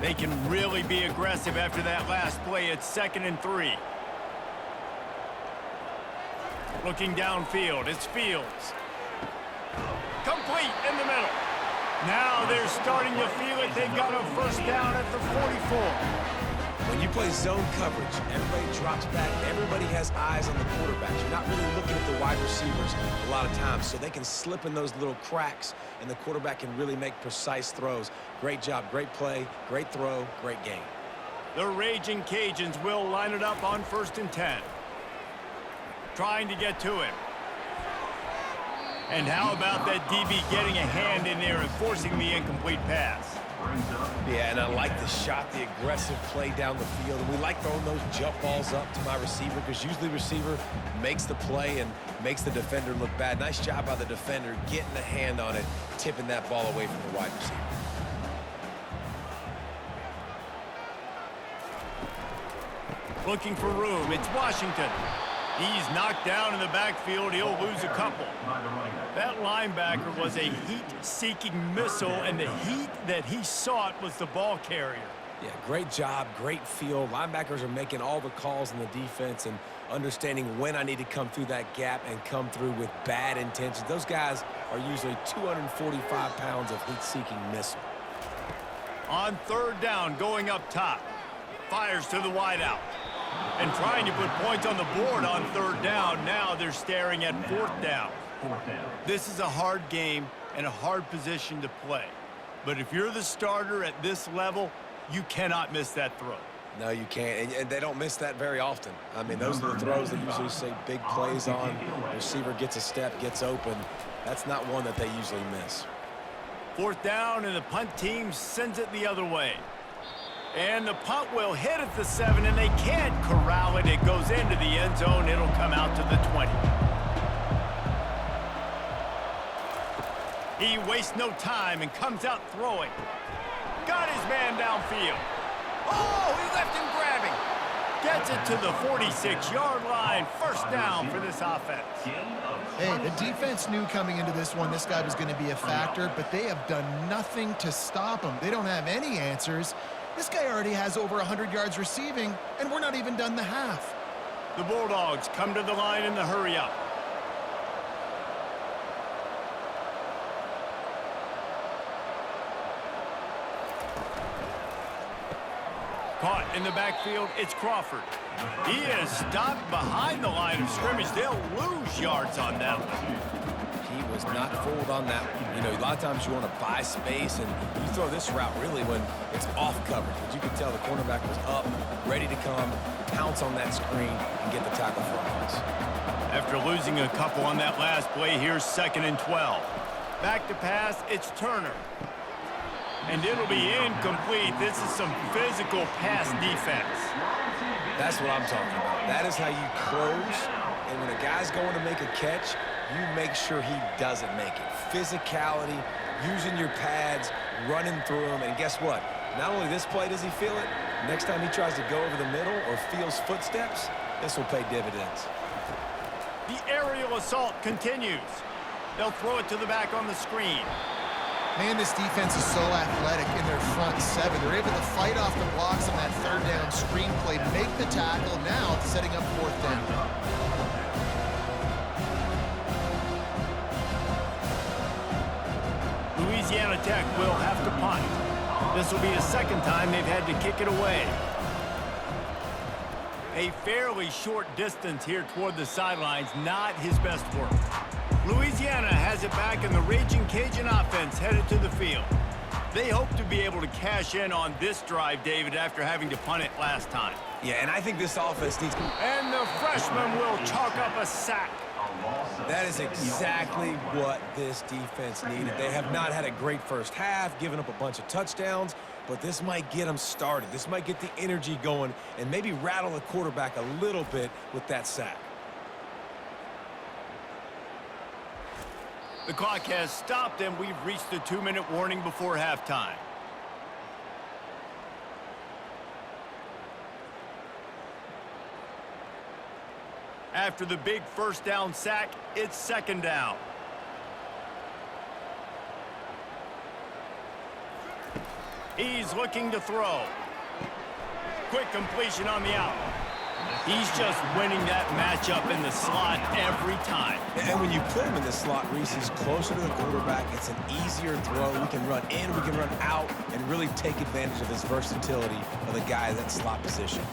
They can really be aggressive after that last play. It's 2nd and 3. Looking downfield, it's Fields. Complete in the middle. Now they're starting to feel it. They've got a first down at the 44. When you play zone coverage, everybody drops back. Everybody has eyes on the quarterback. You're not really looking at the wide receivers a lot of times, so they can slip in those little cracks, and the quarterback can really make precise throws. Great job, great play, great throw, great game. The Ragin Cajuns will line it up on 1st and 10. Trying to get to him. And how about that DB getting a hand in there and forcing the incomplete pass? Yeah, and I like the shot, the aggressive play down the field. And we like throwing those jump balls up to my receiver because usually the receiver makes the play and makes the defender look bad. Nice job by the defender getting a hand on it, tipping that ball away from the wide receiver. Looking for room. It's Washington. He's knocked down in the backfield. He'll lose a couple. That linebacker was a heat-seeking missile, and the heat that he sought was the ball carrier. Yeah, great job, great feel. Linebackers are making all the calls in the defense and understanding when I need to come through that gap and come through with bad intentions. Those guys are usually 245 pounds of heat-seeking missile. On 3rd down, going up top. Fires to the wideout. And trying to put points on the board on 3rd down. Now they're staring at 4th down. This is a hard game and a hard position to play. But if you're the starter at this level, you cannot miss that throw. No, you can't, and they don't miss that very often. I mean, those are the throws that usually say big plays on. Receiver gets a step, gets open. That's not one that they usually miss. 4th down, and the punt team sends it the other way. And the punt will hit at the 7, and they can't corral it. It goes into the end zone. It'll come out to the 20. He wastes no time and comes out throwing. Got his man downfield. Oh, he left him grabbing. Gets it to the 46-yard line. 1st down for this offense. Hey, the defense knew coming into this one this guy was going to be a factor, but they have done nothing to stop him. They don't have any answers. This guy already has over 100 yards receiving, and we're not even done the half. The Bulldogs come to the line in the hurry-up. Caught in the backfield, it's Crawford. He is stopped behind the line of scrimmage. They'll lose yards on that one. He was not fooled on that one. You know, a lot of times you want to buy space, and you throw this route really when it's off coverage. But you can tell the cornerback was up, ready to come, pounce on that screen, and get the tackle for a loss. After losing a couple on that last play, here's 2nd and 12. Back to pass, it's Turner. And it'll be incomplete. This is some physical pass defense. That's what I'm talking about. That is how you close. And when a guy's going to make a catch, you make sure he doesn't make it. Physicality, using your pads, running through them. And guess what? Not only this play does he feel it, next time he tries to go over the middle or feels footsteps, this will pay dividends. The aerial assault continues. They'll throw it to the back on the screen. Man, this defense is so athletic in their front seven. They're able to fight off the blocks on that 3rd down screen play, make the tackle. Now it's setting up 4th down. Louisiana Tech will have to punt. This will be the 2nd time they've had to kick it away. A fairly short distance here toward the sidelines, not his best work. Louisiana has it back, and the Ragin Cajun offense headed to the field. They hope to be able to cash in on this drive, David, after having to punt it last time. Yeah, and I think this offense needs... And the freshman will chalk up a sack. That is exactly what this defense needed. They have not had a great first half, giving up a bunch of touchdowns, but this might get them started. This might get the energy going and maybe rattle the quarterback a little bit with that sack. The clock has stopped, and we've reached the 2-minute warning before halftime. After the big 1st down sack, it's 2nd down. He's looking to throw. Quick completion on the out. He's just winning that matchup in the slot every time. And when you put him in the slot, Reese, he's closer to the quarterback. It's an easier throw. We can run in, we can run out, and really take advantage of his versatility of the guy in that slot position.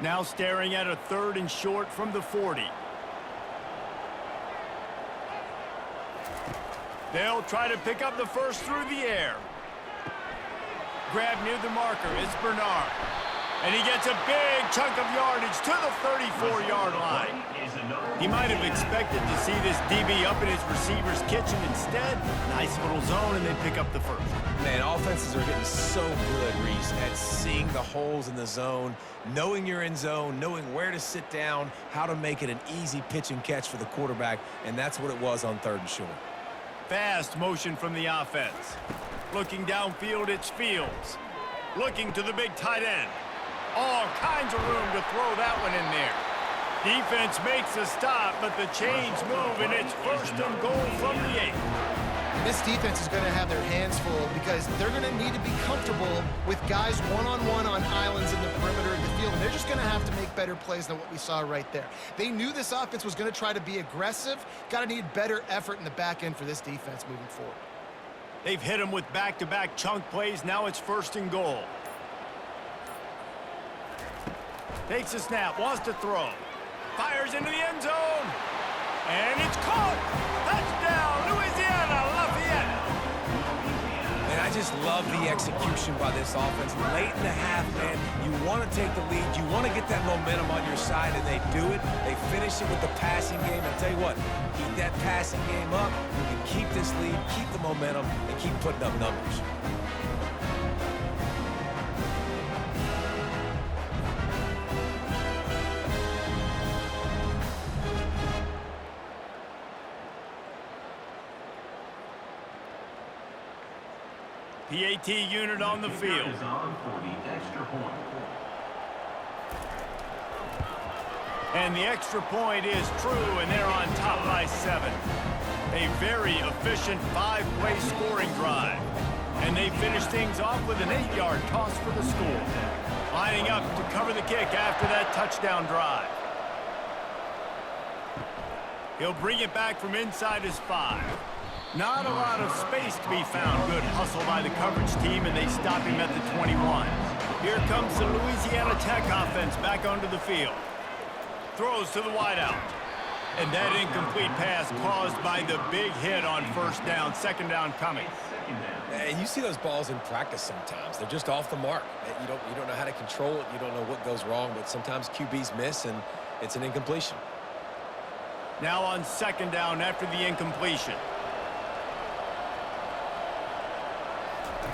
Now staring at a 3rd and short from the 40. They'll try to pick up the first through the air. Grab near the marker, it's Bernard. And he gets a big chunk of yardage to the 34-yard line. He might have expected to see this DB up in his receiver's kitchen. Instead, nice little zone, and they pick up the first. Man, offenses are getting so good, Reese, at seeing the holes in the zone, knowing you're in zone, knowing where to sit down, how to make it an easy pitch and catch for the quarterback, and that's what it was on 3rd and short. Fast motion from the offense. Looking downfield, it's Fields. Looking to the big tight end. All kinds of room to throw that one in there. Defense makes a stop, but the chains move, and it's 1st and goal from the 8. This defense is going to have their hands full because they're going to need to be comfortable with guys one-on-one on islands in the perimeter of the field, and they're just going to have to make better plays than what we saw right there. They knew this offense was going to try to be aggressive. Got to need better effort in the back end for this defense moving forward. They've hit him with back-to-back chunk plays. Now it's 1st and goal. Takes a snap, wants to throw. Fires into the end zone. And it's caught. Touchdown, Louisiana, Lafayette. And I just love the execution by this offense. Late in the half, man, you want to take the lead. You want to get that momentum on your side, and they do it. They finish it with the passing game. I'll tell you what, keep that passing game up. You can keep this lead, keep the momentum, and keep putting up numbers. PAT unit on the field. Is on for the extra point. And the extra point is true, and they're on top by 7. A very efficient 5-play scoring drive. And they finish things off with an 8-yard toss for the score. Lining up to cover the kick after that touchdown drive. He'll bring it back from inside his 5. Not a lot of space to be found. Good hustle by the coverage team, and they stop him at the 21. Here comes the Louisiana Tech offense back onto the field. Throws to the wideout. And that incomplete pass caused by the big hit on first down. Second down coming. And you see those balls in practice sometimes. They're just off the mark. You don't know how to control it. You don't know what goes wrong, but sometimes QBs miss, and it's an incompletion. Now on second down after the incompletion.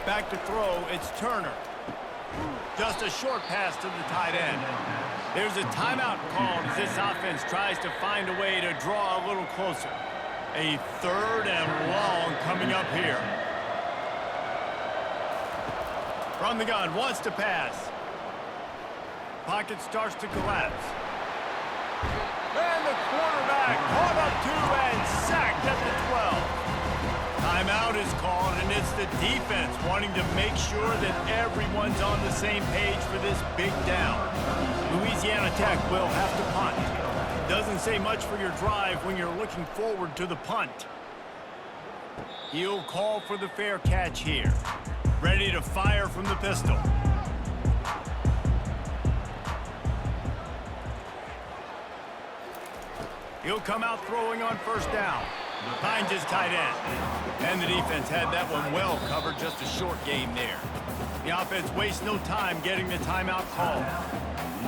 Back to throw, it's Turner. Just a short pass to the tight end. There's a timeout called as this offense tries to find a way to draw a little closer. A third and long coming up here. From the gun, wants to pass. Pocket starts to collapse. And the quarterback caught up to and sacked at the 12. Timeout is called, and it's the defense wanting to make sure that everyone's on the same page for this big down. Louisiana Tech will have to punt. Doesn't say much for your drive when you're looking forward to the punt. He'll call for the fair catch here. Ready to fire from the pistol. He'll come out throwing on first down. Finds his tight end. And the defense had that one well covered. Just a short game there. The offense wastes no time getting the timeout called.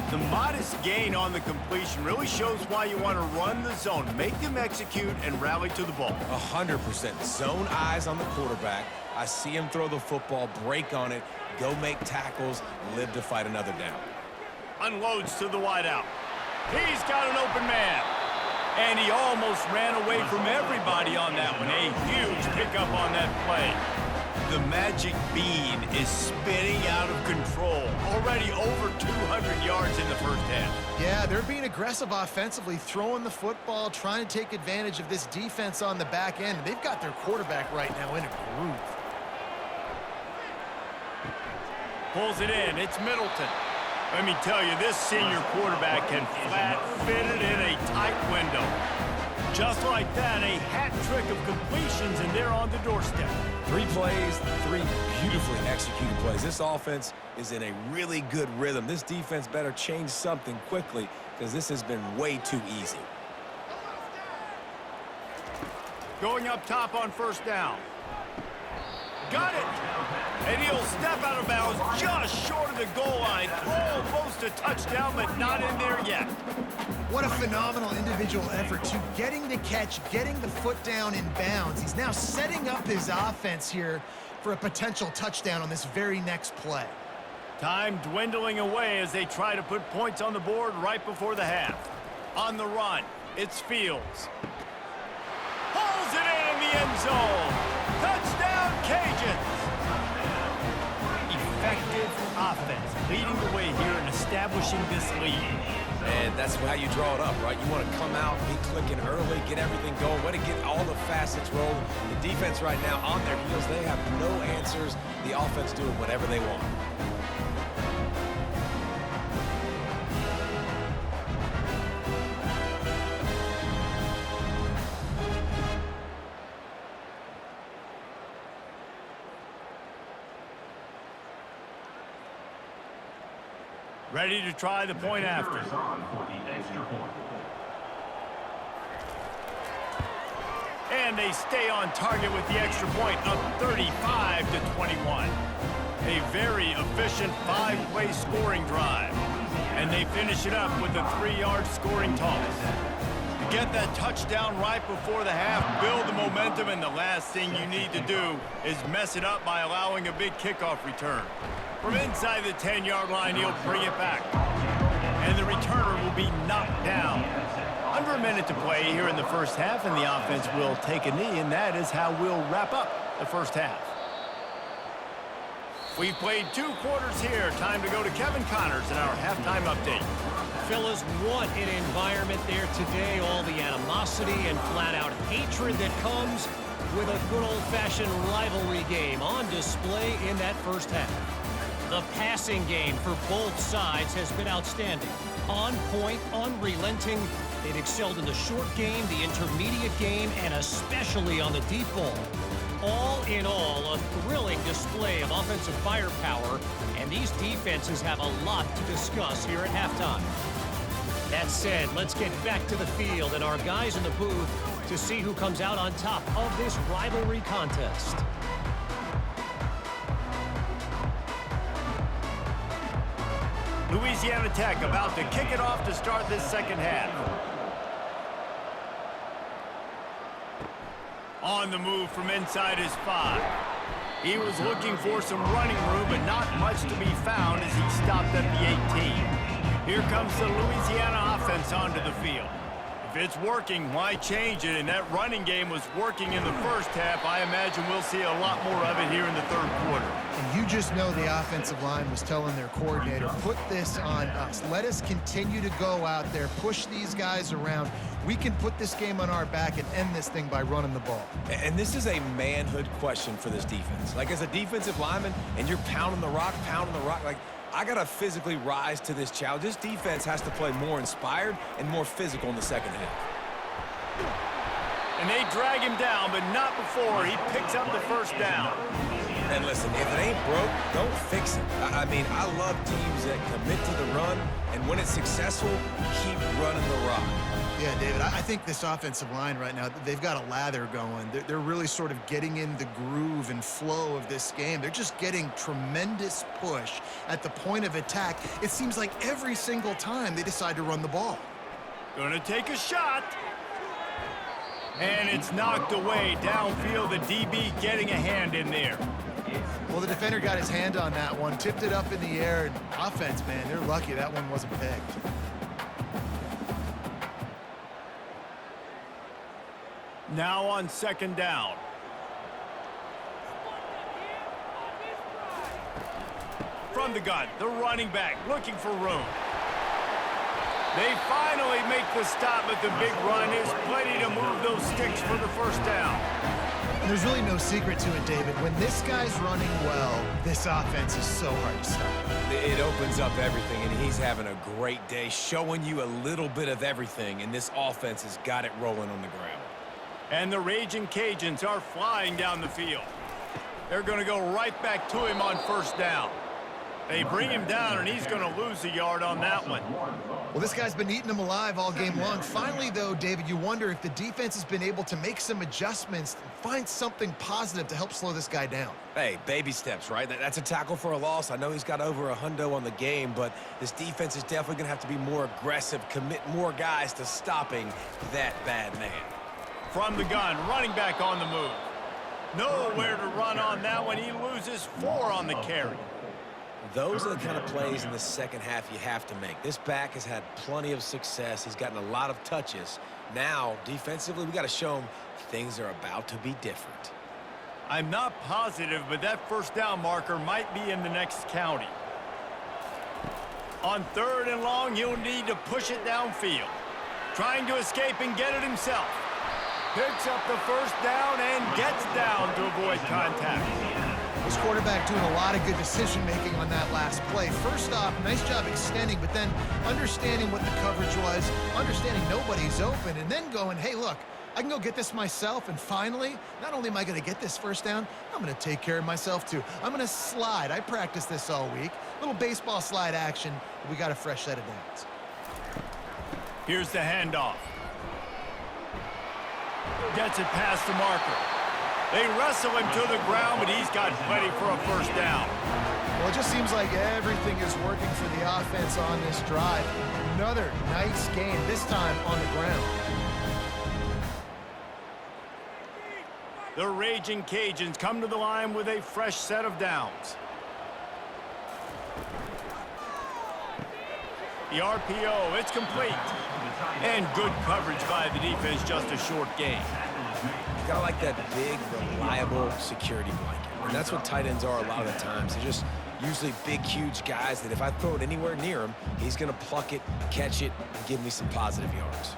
The modest gain on the completion really shows why you want to run the zone. Make them execute and rally to the ball. 100%. Zone eyes on the quarterback. I see him throw the football, break on it, go make tackles, live to fight another down. Unloads to the wideout. He's got an open man. And he almost ran away from everybody on that one. A huge pickup on that play. The magic bean is spinning out of control. Already over 200 yards in the first half. Yeah, they're being aggressive offensively, throwing the football, trying to take advantage of this defense on the back end. They've got their quarterback right now in a groove. Pulls it in. It's Middleton. Let me tell you, this senior quarterback can flat fit it in a tight window. Just like that, a hat trick of completions, and they're on the doorstep. 3 plays, 3 beautifully executed plays. This offense is in a really good rhythm. This defense better change something quickly because this has been way too easy. Going up top on first down. Got it! And he'll step out of bounds just short of the goal line. Almost a touchdown, but not in there yet. What a phenomenal individual effort to getting the catch, getting the foot down in bounds. He's now setting up his offense here for a potential touchdown on this very next play. Time dwindling away as they try to put points on the board right before the half. On the run, it's Fields. Pulls it in the end zone. Touchdown, Cajuns. Effective offense, leading the way here and establishing this lead. And that's how you draw it up, right? You want to come out, be clicking early, get everything going, way to get all the facets rolling. The defense right now on their heels, they have no answers. The offense doing whatever they want. Ready to try the point after. And they stay on target with the extra point, up 35-21. A very efficient 5-play scoring drive. And they finish it up with a 3-yard scoring toss. To get that touchdown right before the half, build the momentum, and the last thing you need to do is mess it up by allowing a big kickoff return. From inside the 10-yard line, he'll bring it back. And the returner will be knocked down. Under a minute to play here in the first half, and the offense will take a knee, and that is how we'll wrap up the first half. We've played 2 quarters here. Time to go to Kevin Connors in our halftime update. Fellas, what an environment there today. All the animosity and flat-out hatred that comes with a good old-fashioned rivalry game on display in that first half. The passing game for both sides has been outstanding. On point, unrelenting. They've excelled in the short game, the intermediate game, and especially on the deep ball. All in all, a thrilling display of offensive firepower, and these defenses have a lot to discuss here at halftime. That said, let's get back to the field and our guys in the booth to see who comes out on top of this rivalry contest. Louisiana Tech about to kick it off to start this second half. On the move from inside his 5. He was looking for some running room, but not much to be found as he stopped at the 18. Here comes the Louisiana offense onto the field. If it's working, why change it? And that running game was working in the first half. I imagine we'll see a lot more of it here in the third quarter. And you just know the offensive line was telling their coordinator, put this on us. Let us continue to go out there, push these guys around. We can put this game on our back and end this thing by running the ball. And this is a manhood question for this defense. Like, as a defensive lineman, and you're pounding the rock, like, I got to physically rise to this challenge. This defense has to play more inspired and more physical in the second half. And they drag him down, but not before he picks up the first down. And listen, if it ain't broke, don't fix it. I mean, I love teams that commit to the run, and when it's successful, keep running the rock. Yeah, David, I think this offensive line right now, they've got a lather going. They're really sort of getting in the groove and flow of this game. They're just getting tremendous push at the point of attack. It seems like every single time they decide to run the ball. Gonna take a shot. And it's knocked away downfield. The DB getting a hand in there. Well, the defender got his hand on that one, tipped it up in the air, and offense, man, they're lucky that one wasn't picked. Now on second down. From the gun, the running back looking for room. They finally make the stop, but the big run is plenty to move those sticks for the first down. And there's really no secret to it, David. When this guy's running well, this offense is so hard to stop. It opens up everything, and he's having a great day, showing you a little bit of everything, and this offense has got it rolling on the ground. And the Ragin Cajuns are flying down the field. They're going to go right back to him on first down. They bring him down, and he's going to lose a yard on that one. Well, this guy's been eating them alive all game long. Finally, though, David, you wonder if the defense has been able to make some adjustments, find something positive to help slow this guy down. Hey, baby steps, right? That's a tackle for a loss. I know he's got over $100 on the game, but this defense is definitely going to have to be more aggressive, commit more guys to stopping that bad man. From the gun, running back on the move. Nowhere to run on that one. He loses 4 on the carry. Those are the kind of plays in the second half you have to make. This back has had plenty of success. He's gotten a lot of touches. Now, defensively, we got to show him things are about to be different. I'm not positive, but that first down marker might be in the next county. On third and long, he'll need to push it downfield. Trying to escape and get it himself. Picks up the first down and gets down to avoid contact. This quarterback doing a lot of good decision-making on that last play. First off, nice job extending, but then understanding what the coverage was, understanding nobody's open, and then going, hey, look, I can go get this myself, and finally, not only am I going to get this first down, I'm going to take care of myself, too. I'm going to slide. I practiced this all week. Little baseball slide action. We got a fresh set of downs. Here's the handoff. Gets it past the marker. They wrestle him to the ground, but he's got plenty for a first down. Well, it just seems like everything is working for the offense on this drive. Another nice game, this time on the ground. The Ragin Cajuns come to the line with a fresh set of downs. The RPO, it's complete. And good coverage by the defense, just a short gain. Got like that big, reliable security blanket. And that's what tight ends are a lot of the times. They're just usually big, huge guys that if I throw it anywhere near him, he's going to pluck it, catch it, and give me some positive yards.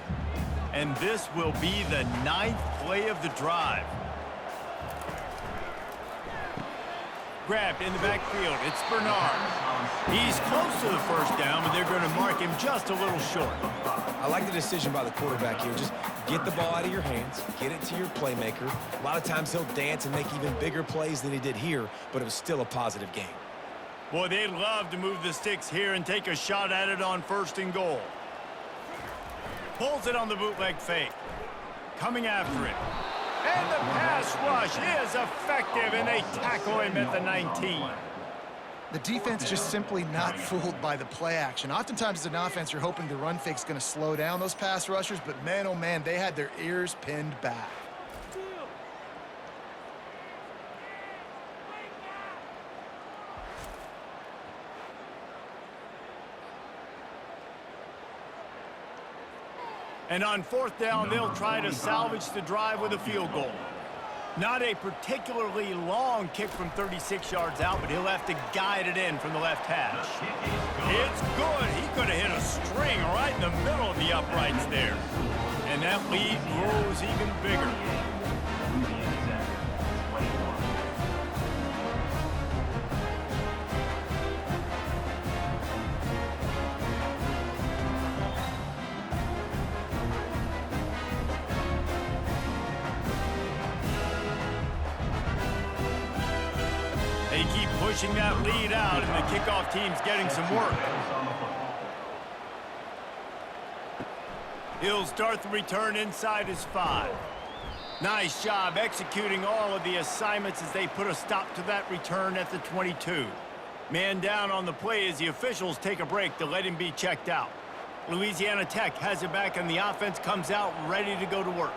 And this will be the 9th play of the drive. Grabbed in the backfield. It's Bernard. He's close to the first down, but they're going to mark him just a little short. I like the decision by the quarterback here. Just get the ball out of your hands, get it to your playmaker. A lot of times he'll dance and make even bigger plays than he did here, but it was still a positive game. Boy, they'd love to move the sticks here and take a shot at it on 1st and goal. Pulls it on the bootleg fake. Coming after it. And the pass rush is effective, and they tackle him at the 19. The defense just simply not fooled by the play action. Oftentimes as an offense, you're hoping the run fake's going to slow down those pass rushers, but man, oh man, they had their ears pinned back. And on 4th down, they'll try to salvage the drive with a field goal. Not a particularly long kick from 36 yards out, but he'll have to guide it in from the left hash. It's good. He could have hit a string right in the middle of the uprights there. And that lead grows even bigger. They keep pushing that lead out, and the kickoff team's getting some work. He'll start the return inside his 5. Nice job executing all of the assignments as they put a stop to that return at the 22. Man down on the play as the officials take a break to let him be checked out. Louisiana Tech has it back, and the offense comes out ready to go to work.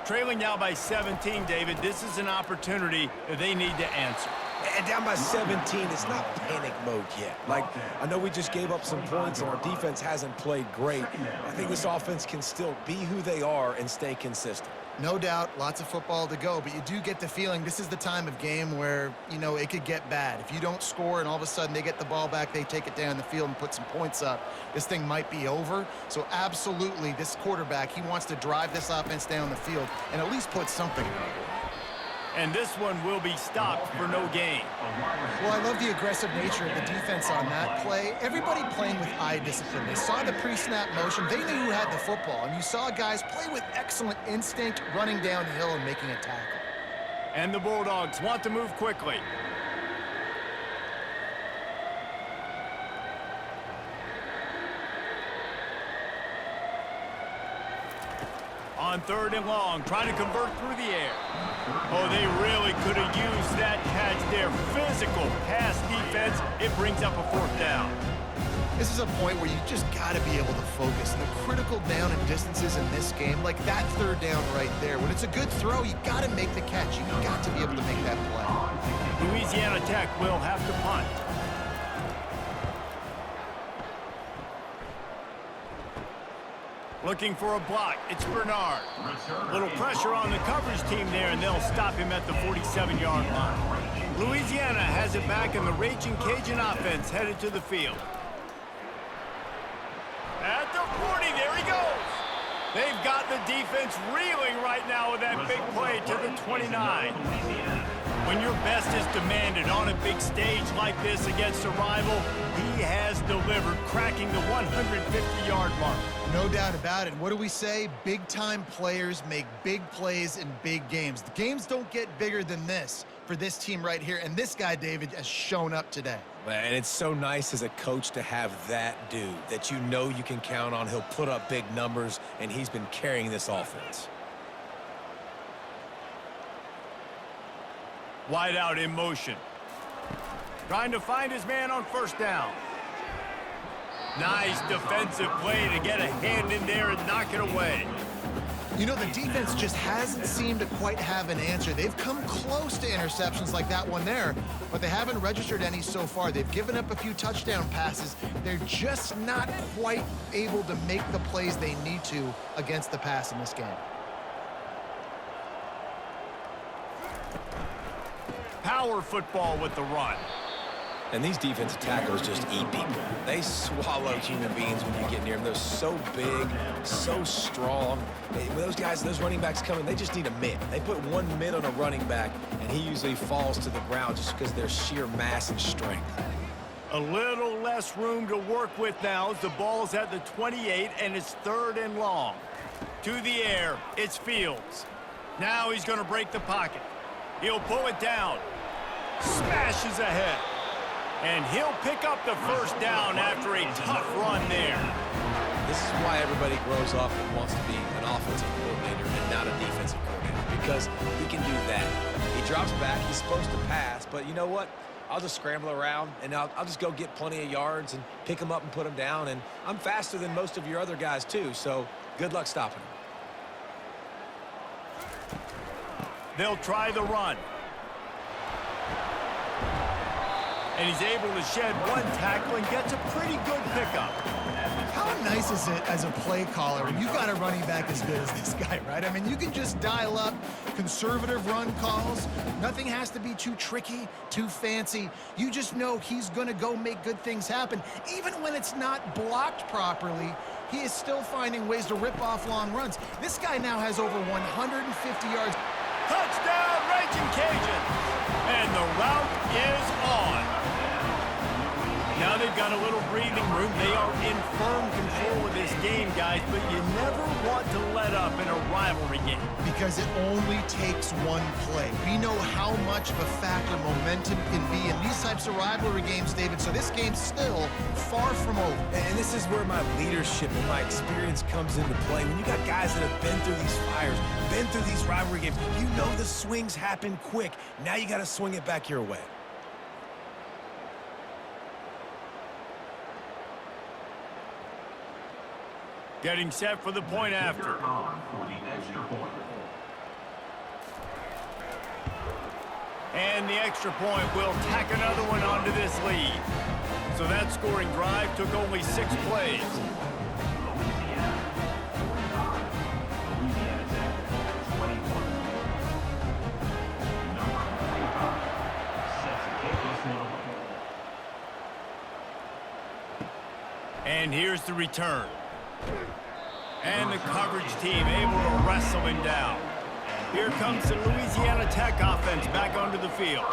Trailing now by 17, David, this is an opportunity that they need to answer. And down by 17, it's not panic mode yet. Like, I know we just gave up some points and our defense hasn't played great. I think this offense can still be who they are and stay consistent. No doubt, lots of football to go, but you do get the feeling this is the time of game where, you know, it could get bad. If you don't score and all of a sudden they get the ball back, they take it down the field and put some points up, this thing might be over. So absolutely, this quarterback, he wants to drive this offense down the field and at least put something on it. And this one will be stopped for no gain. Well, I love the aggressive nature of the defense on that play. Everybody playing with eye discipline. They saw the pre-snap motion. They knew who had the football. And you saw guys play with excellent instinct, running downhill and making a tackle. And the Bulldogs want to move quickly. On 3rd and long, trying to convert through the air. Oh, they really could have used that catch there. Physical pass defense. It brings up a 4th down. This is a point where you just got to be able to focus. The critical down and distances in this game, like that 3rd down right there. When it's a good throw, you got to make the catch. You got to be able to make that play. Louisiana Tech will have to punt. Looking for a block. It's Bernard. Little pressure on the coverage team there, and they'll stop him at the 47-yard line. Louisiana has it back, and the Ragin Cajun offense headed to the field. At the 40, there he goes. They've got the defense reeling right now with that big play to the 29. When your best is demanded on a big stage like this against a rival, he has delivered, cracking the 150-yard mark. No doubt about it. What do we say? Big-time players make big plays in big games. The games don't get bigger than this for this team right here, and this guy, David, has shown up today. And it's so nice as a coach to have that dude that you know you can count on. He'll put up big numbers, and he's been carrying this offense. Wide out in motion. Trying to find his man on 1st down. Nice defensive play to get a hand in there and knock it away. You know, the defense just hasn't seemed to quite have an answer. They've come close to interceptions like that one there, but they haven't registered any so far. They've given up a few touchdown passes. They're just not quite able to make the plays they need to against the pass in this game. Power football with the run. And these defensive tackles just eat people. They swallow human beings when you get near them. They're so big, so strong. When those guys, those running backs come in, they just need a mitt. They put one mitt on a running back, and he usually falls to the ground just because of their sheer mass and strength. A little less room to work with now as the ball's at the 28 and it's 3rd and long. To the air, it's Fields. Now he's going to break the pocket. He'll pull it down. Smashes ahead. And he'll pick up the first down after a tough run there. This is why everybody grows up and wants to be an offensive coordinator and not a defensive coordinator, because he can do that. He drops back, he's supposed to pass, but you know what? I'll just scramble around, and I'll just go get plenty of yards and pick them up and put them down, and I'm faster than most of your other guys too, so good luck stopping him. They'll try the run. And he's able to shed one tackle and gets a pretty good pickup. How nice is it as a play caller when you've got a running back as good as this guy, right? I mean, you can just dial up conservative run calls. Nothing has to be too tricky, too fancy. You just know he's going to go make good things happen. Even when it's not blocked properly, he is still finding ways to rip off long runs. This guy now has over 150 yards. Touchdown, Ragin Cajuns! And the route is on. Now they've got a little breathing room. They are in firm control of this game, guys, but you never want to let up in a rivalry game. Because it only takes one play. We know how much of a factor momentum can be in these types of rivalry games, David, so this game's still far from over. And this is where my leadership and my experience comes into play. When you got guys that have been through these fires, been through these rivalry games, you know the swings happen quick. Now you got to swing it back your way. Getting set for the point after. And the extra point will tack another one onto this lead. So that scoring drive took only 6 plays. And here's the return. And the coverage team able to wrestle him down. Here comes the Louisiana Tech offense back onto the field.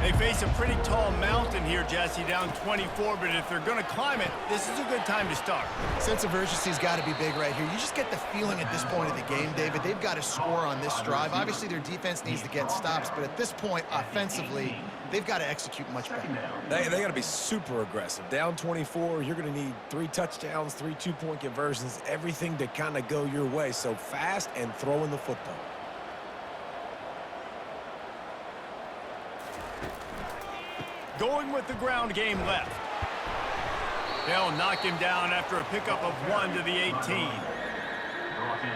They face a pretty tall mountain here, Jesse, down 24, but if they're going to climb it, this is a good time to start. Sense of urgency's got to be big right here. You just get the feeling at this point of the game, David, they've got to score on this drive. Obviously, their defense needs to get stops, but at this point, offensively, they've got to execute much better. They got to be super aggressive. Down 24, you're going to need 3 touchdowns, 3 two-point conversions, everything to kind of go your way. So fast and throwing the football. Going with the ground game left. They'll knock him down after a pickup of 1 to the 18. Brought in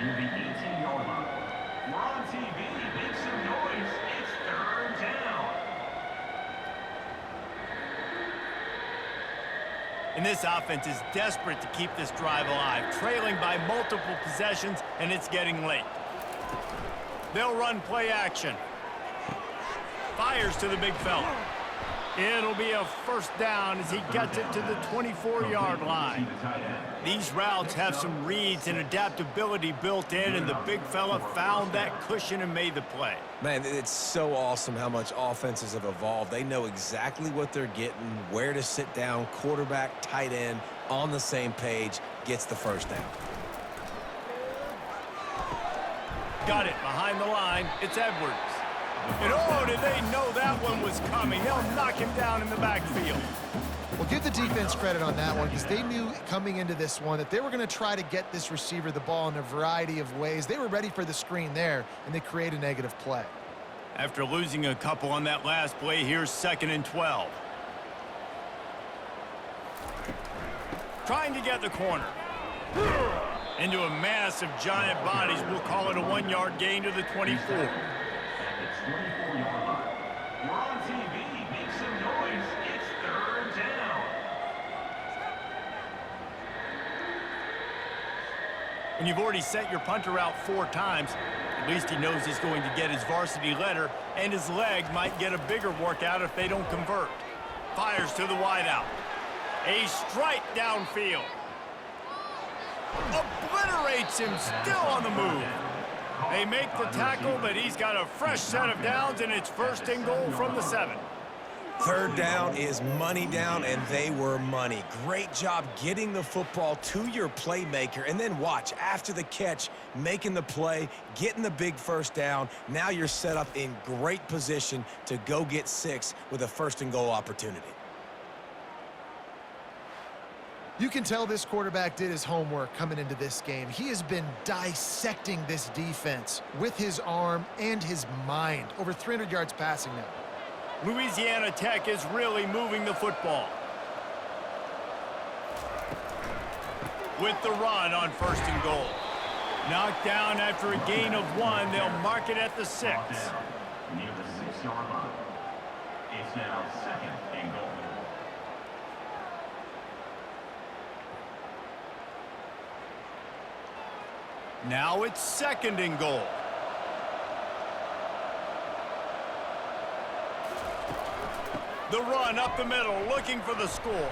near the 18-yard line. We're on TV. Make some noise. It's 3rd down. And this offense is desperate to keep this drive alive, trailing by multiple possessions, and it's getting late. They'll run play action. Fires to the big fella. It'll be a first down as he gets it to the 24-yard line. These routes have some reads and adaptability built in, and the big fella found that cushion and made the play. Man, it's so awesome how much offenses have evolved. They know exactly what they're getting, where to sit down, quarterback, tight end, on the same page, gets the first down. Got it behind the line. It's Edwards. And oh, did they know that one was coming? They'll knock him down in the backfield. Well, give the defense credit on that one because they knew coming into this one that they were going to try to get this receiver the ball in a variety of ways. They were ready for the screen there, and they create a negative play. After losing a couple on that last play, here's 2nd and 12. Trying to get the corner. Into a mass of giant bodies. We'll call it a 1-yard gain to the 24. 24-yard line. We're on TV. Make some noise. It's 3rd down. When you've already sent your punter out 4 times, at least he knows he's going to get his varsity letter, and his leg might get a bigger workout if they don't convert. Fires to the wideout. A strike downfield. Obliterates him, still on the move. They make the tackle, but he's got a fresh set of downs, and it's 1st and goal from the 7. Third down is money down, and they were money. Great job getting the football to your playmaker, and then watch, after the catch, making the play, getting the big first down. Now you're set up in great position to go get 6 with a first-and-goal opportunity. You can tell this quarterback did his homework coming into this game. He has been dissecting this defense with his arm and his mind. Over 300 yards passing now. Louisiana Tech is really moving the football. With the run on first and goal. Knocked down after a gain of 1. They'll mark it at the 6. Near the 6-yard line. It's now 2nd and goal. Now it's 2nd and goal. The run up the middle, looking for the score.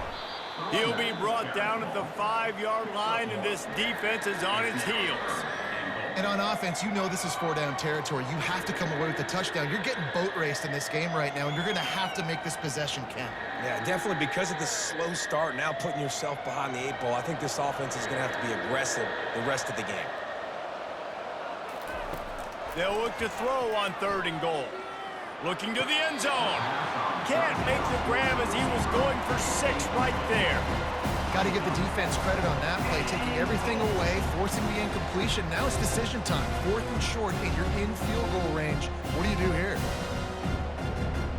He'll be brought down at the 5-yard line, and this defense is on its heels. And on offense, you know this is 4-down territory. You have to come away with a touchdown. You're getting boat raced in this game right now, and you're going to have to make this possession count. Yeah, definitely because of the slow start, now putting yourself behind the 8 ball, I think this offense is going to have to be aggressive the rest of the game. They'll look to throw on 3rd and goal. Looking to the end zone. Can't make the grab as he was going for 6 right there. Got to give the defense credit on that play, taking everything away, forcing the incompletion. Now it's decision time. 4th and short, and you're in field goal range. What do you do here?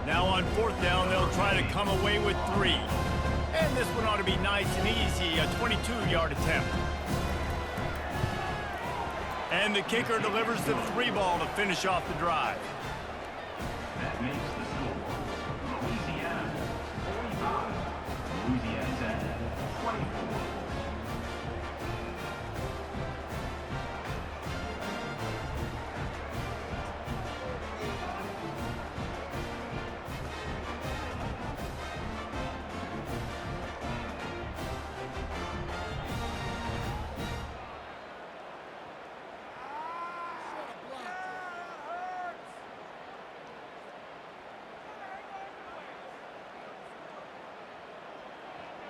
Now on 4th down, they'll try to come away with 3. And this one ought to be nice and easy, a 22-yard attempt. And the kicker delivers the 3 ball to finish off the drive. That makes the score Louisiana 45, Louisiana Tech 24.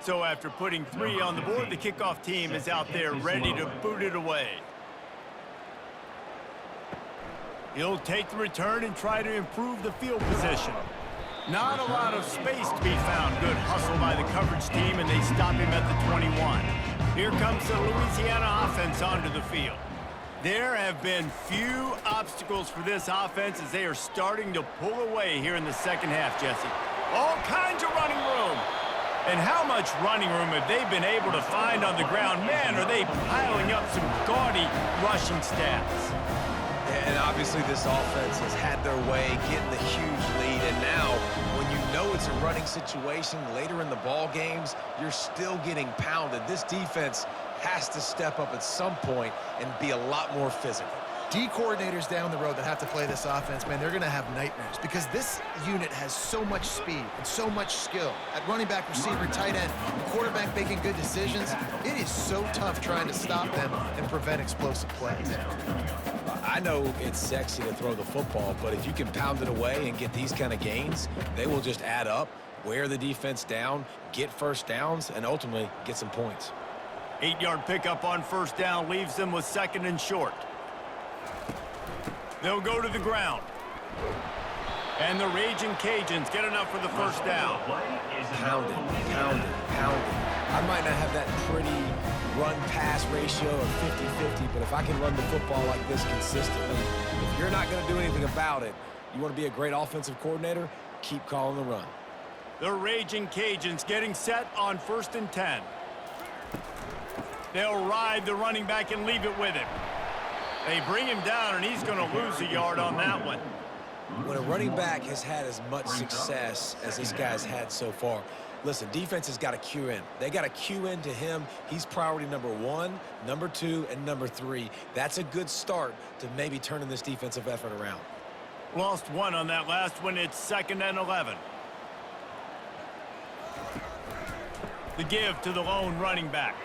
So after putting 3 on the board, the kickoff team is out there ready to boot it away. He'll take the return and try to improve the field position. Not a lot of space to be found. Good hustle by the coverage team, and they stop him at the 21. Here comes the Louisiana offense onto the field. There have been few obstacles for this offense as they are starting to pull away here in the second half, Jesse. All kinds of running room. And how much running room have they been able to find on the ground? Man, are they piling up some gaudy rushing stats. And obviously this offense has had their way, getting the huge lead. And now, when you know it's a running situation later in the ball games, you're still getting pounded. This defense has to step up at some point and be a lot more physical. D coordinators down the road that have to play this offense, man, they're going to have nightmares because this unit has so much speed and so much skill. At running back, receiver, tight end, the quarterback making good decisions, it is so tough trying to stop them and prevent explosive plays. I know it's sexy to throw the football, but if you can pound it away and get these kind of gains, they will just add up, wear the defense down, get first downs, and ultimately get some points. 8-yard pickup on first down leaves them with 2nd and short. They'll go to the ground. And the Ragin Cajuns get enough for the first down. Pounded, pounded, pounded. I might not have that pretty run-pass ratio of 50-50, but if I can run the football like this consistently, if you're not going to do anything about it, you want to be a great offensive coordinator, keep calling the run. The Ragin Cajuns getting set on 1st and 10. They'll ride the running back and leave it with him. They bring him down, and he's going to lose a yard on that one. When a running back has had as much success as this guy's had so far, listen, defense has got to cue in. They got to cue in to him. He's priority number 1, number 2, and number 3. That's a good start to maybe turning this defensive effort around. Lost 1 on that last one. It's 2nd and 11. The give to the lone running back.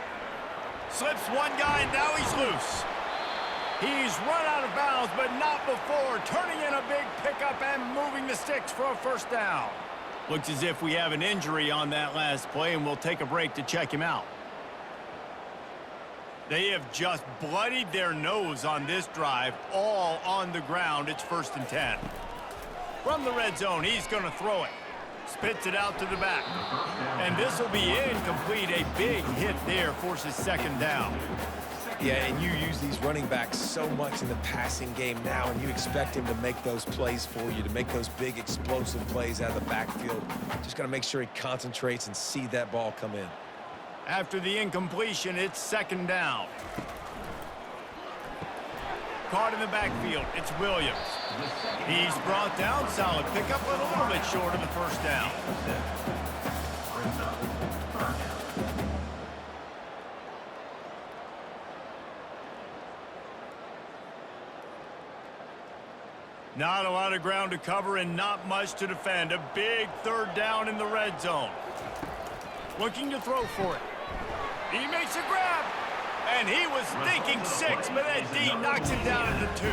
Slips one guy, and now he's loose. He's run out of bounds, but not before turning in a big pickup and moving the sticks for a first down. Looks as if we have an injury on that last play, and we'll take a break to check him out. They have just bloodied their nose on this drive, all on the ground. It's 1st and 10. From the red zone, he's going to throw it. Spits it out to the back. And this will be incomplete. A big hit there forces 2nd down. Yeah, and you use these running backs so much in the passing game now, and you expect him to make those plays for you, to make those big explosive plays out of the backfield. Just got to make sure he concentrates and see that ball come in. After the incompletion, it's 2nd down. Caught in the backfield, it's Williams. He's brought down, solid pickup, but a little bit short of the 1st down. Not a lot of ground to cover and not much to defend. A big 3rd down in the red zone. Looking to throw for it. He makes a grab. And he was thinking 6, but that D knocks it down at the 2.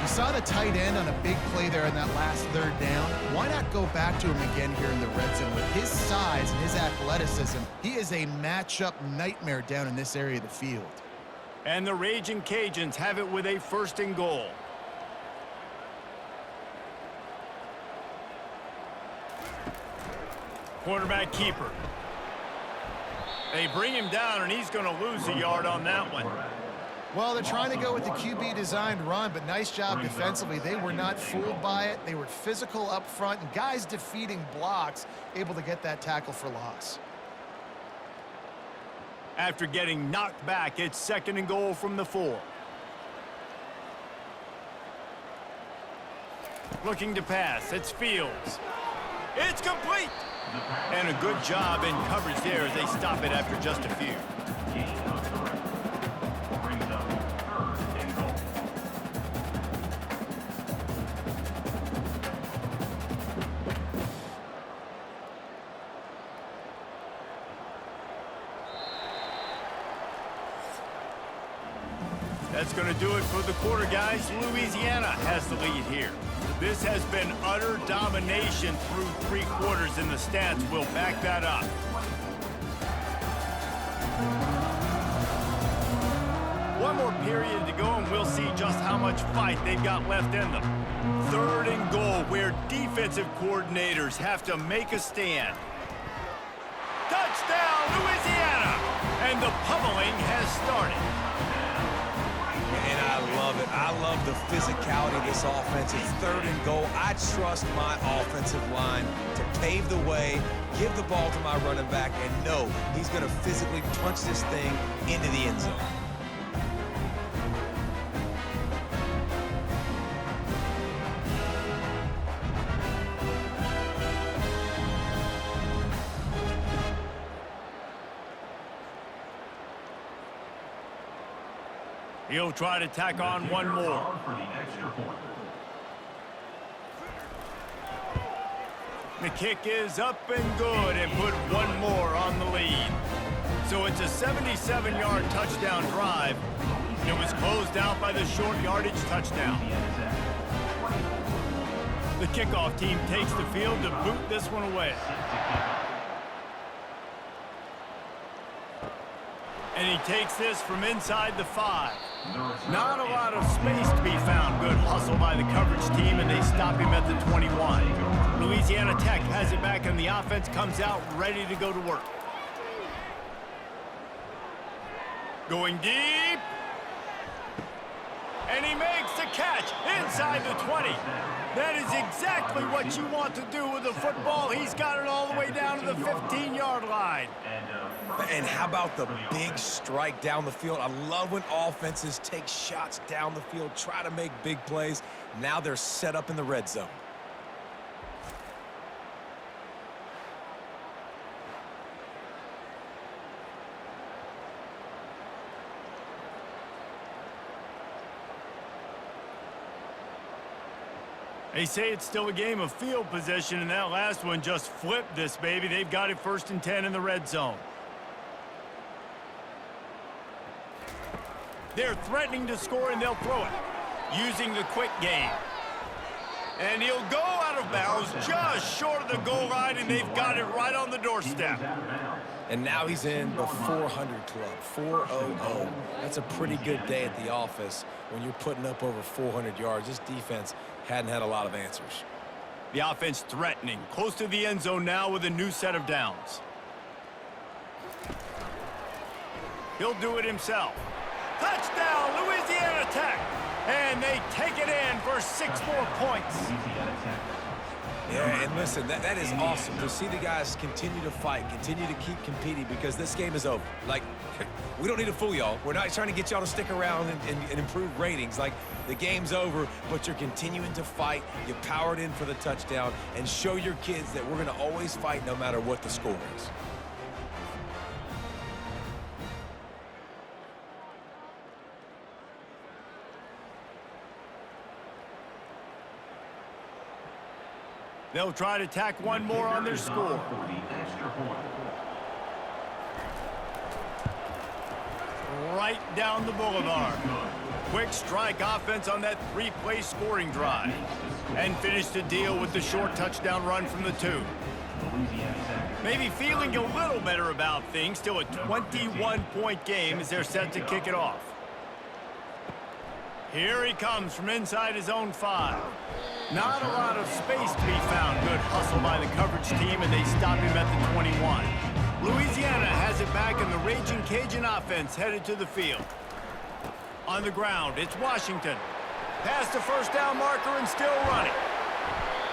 You saw the tight end on a big play there in that last 3rd down. Why not go back to him again here in the red zone? With his size and his athleticism, he is a matchup nightmare down in this area of the field. And the Ragin Cajuns have it with a 1st and goal. Quarterback keeper. They bring him down, and he's going to lose a yard on that one. Well, they're trying to go with the QB-designed run, but nice job defensively. They were not fooled by it. They were physical up front, and guys defeating blocks, able to get that tackle for loss. After getting knocked back, it's 2nd and goal from the 4. Looking to pass, it's Fields. It's complete! And a good job in coverage there as they stop it after just a few. That's going to do it for the quarter, guys. Louisiana has the lead here. This has been utter domination through 3 quarters, and the stats will back that up. One more period to go, and we'll see just how much fight they've got left in them. 3rd and goal, where defensive coordinators have to make a stand. Touchdown, Louisiana! And the pummeling has started. And I love it. I love the physicality of this offense. It's 3rd and goal. I trust my offensive line to pave the way, give the ball to my running back, and know he's going to physically punch this thing into the end zone. He'll try to tack on one more. The kick is up and good, and put one more on the lead. So it's a 77-yard touchdown drive. It was closed out by the short yardage touchdown. The kickoff team takes the field to boot this one away. And he takes this from inside the 5. Not a lot of space to be found. Good hustle by the coverage team, and they stop him at the 21. Louisiana Tech has it back, and the offense comes out ready to go to work. Going deep. And he makes the catch inside the 20. That is exactly what you want to do with a football. He's got it all the way down to the 15-yard line. And how about the big strike down the field? I love when offenses take shots down the field, try to make big plays. Now they're set up in the red zone. They say it's still a game of field position, and that last one just flipped this baby. They've got it 1st and 10 in the red zone. They're threatening to score, and they'll throw it using the quick game. And he'll go out of bounds just short of the goal line, and they've got it right on the doorstep. And now he's in the 400 club, 400. That's a pretty good day at the office when you're putting up over 400 yards. This defense hadn't had a lot of answers. The offense threatening, close to the end zone now with a new set of downs. He'll do it himself. Touchdown, Louisiana Tech. And they take it in for 6 more points. Yeah, and listen, that is awesome to see the guys continue to fight, continue to keep competing, because this game is over. Like, we don't need to fool y'all. We're not trying to get y'all to stick around and improve ratings. Like, the game's over, but you're continuing to fight. You powered in for the touchdown, and show your kids that we're going to always fight no matter what the score is. They'll try to tack one more on their score. Right down the boulevard. Quick strike offense on that 3-play scoring drive. And finish the deal with the short touchdown run from the 2. Maybe feeling a little better about things. Still a 21-point game as they're set to kick it off. Here he comes from inside his own 5. Not a lot of space to be found. Good hustle by the coverage team, and they stop him at the 21. Louisiana has it back, and the Ragin Cajun offense headed to the field. On the ground, it's Washington. Past the first down marker and still running.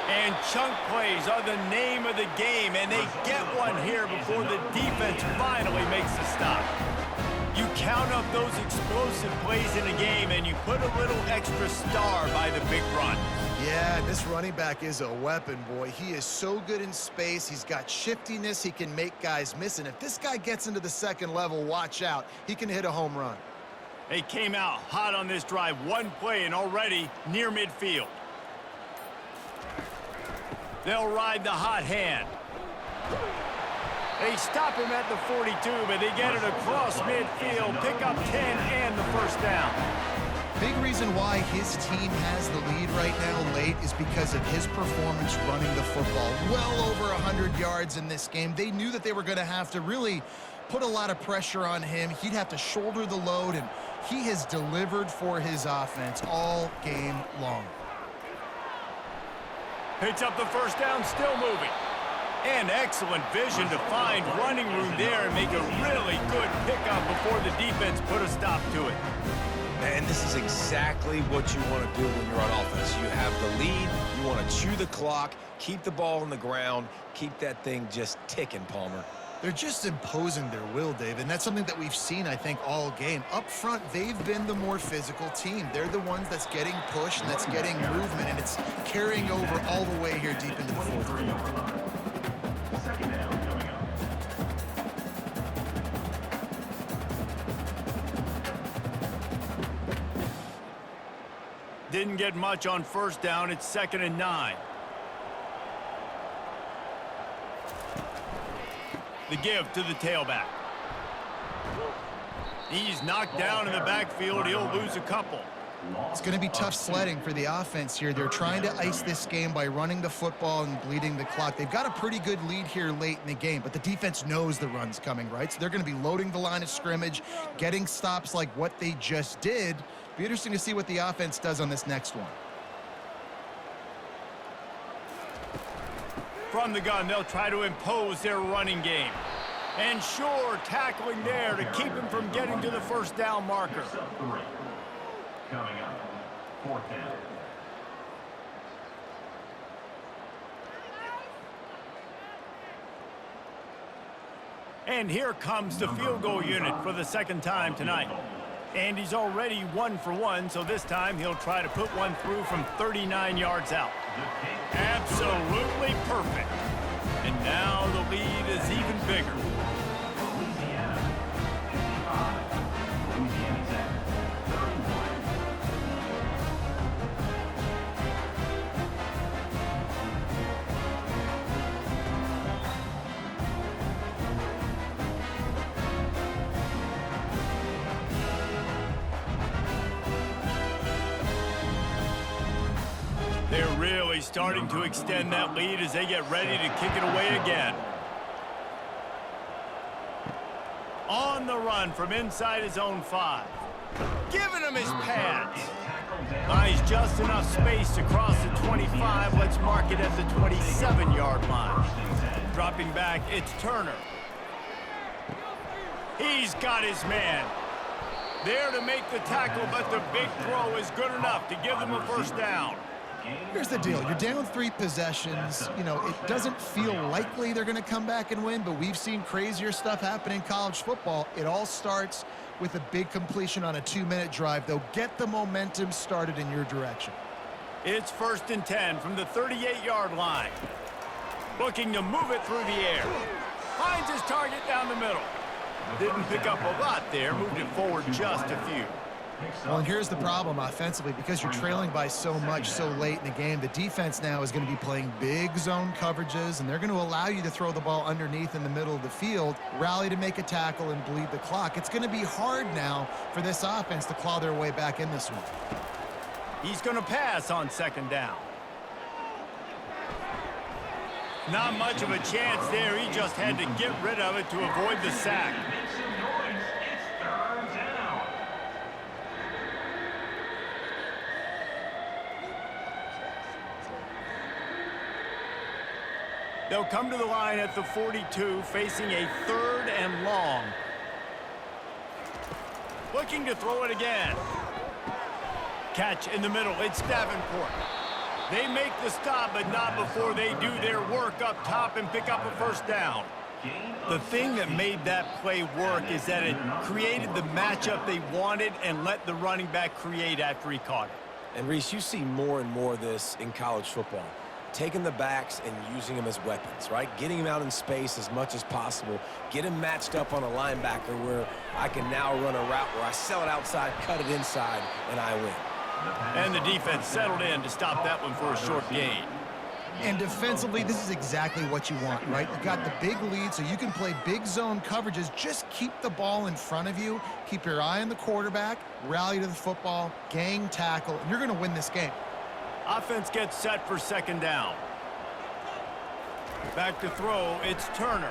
And chunk plays are the name of the game, and they get one here before the defense finally makes the stop. You count up those explosive plays in a game, and you put a little extra star by the big run. Yeah, this running back is a weapon, boy. He is so good in space. He's got shiftiness. He can make guys miss. And if this guy gets into the second level, watch out. He can hit a home run. They came out hot on this drive. One play and already near midfield. They'll ride the hot hand. They stop him at the 42, but they get it across midfield, pick up 10 and the first down. Big reason why his team has the lead right now late is because of his performance running the football. Well over 100 yards in this game. They knew that they were going to have to really put a lot of pressure on him. He'd have to shoulder the load, and he has delivered for his offense all game long. Picks up the first down, still moving. And excellent vision to find running room there and make a really good pickup before the defense put a stop to it. And this is exactly what you want to do when you're on offense. You have the lead, you want to chew the clock, keep the ball on the ground, keep that thing just ticking, Palmer. They're just imposing their will, Dave, and that's something that we've seen, I think, all game. Up front, they've been the more physical team. They're the ones that's getting pushed and that's getting movement, and it's carrying over all the way here deep into the fourth quarter. Second down coming up. Didn't get much on first down. It's 2nd and 9. The give to the tailback. He's knocked down in the backfield. He'll lose a couple. It's going to be tough sledding for the offense here. They're trying to ice this game by running the football and bleeding the clock. They've got a pretty good lead here late in the game, but the defense knows the run's coming, right? So they're going to be loading the line of scrimmage, getting stops like what they just did. Be interesting to see what the offense does on this next one. From the gun, they'll try to impose their running game. And sure, tackling there to keep him from getting to the first down marker. Coming up, 4th down. And here comes the field goal unit for the second time tonight. And he's already 1 for 1, so this time he'll try to put one through from 39 yards out. Absolutely perfect. And now the lead is even bigger. Louisiana, 55. Louisiana Tech, 31. They're really starting to extend that lead as they get ready to kick it away again. On the run from inside his own 5. Giving him his pads. Buys just enough space to cross the 25. Let's mark it at the 27-yard line. Dropping back, it's Turner. He's got his man. There to make the tackle, but the big throw is good enough to give them a first down. Here's the deal. You're down 3 possessions. You know, it doesn't feel likely they're going to come back and win, but we've seen crazier stuff happen in college football. It all starts with a big completion on a 2-minute drive. They'll get the momentum started in your direction. It's 1st and 10 from the 38-yard line. Looking to move it through the air. Finds his target down the middle. Didn't pick up a lot there. Moved it forward just a few. Well, and here's the problem offensively. Because you're trailing by so much so late in the game, the defense now is going to be playing big zone coverages, and they're going to allow you to throw the ball underneath in the middle of the field, rally to make a tackle, and bleed the clock. It's going to be hard now for this offense to claw their way back in this one. He's going to pass on 2nd down. Not much of a chance there. He just had to get rid of it to avoid the sack. Make some noise. It's 3rd down. They'll come to the line at the 42, facing a 3rd and long. Looking to throw it again. Catch in the middle. It's Davenport. They make the stop, but not before they do their work up top and pick up a first down. The thing that made that play work is that it created the matchup they wanted and let the running back create after he caught it. And Reese, you see more and more of this in college football. Taking the backs and using them as weapons, right? Getting them out in space as much as possible. Get them matched up on a linebacker where I can now run a route where I sell it outside, cut it inside, and I win. And the defense settled in to stop that one for a short gain. And defensively, this is exactly what you want, right? You've got the big lead, so you can play big zone coverages. Just keep the ball in front of you. Keep your eye on the quarterback. Rally to the football. Gang tackle. And you're going to win this game. Offense gets set for 2nd down. Back to throw, it's Turner.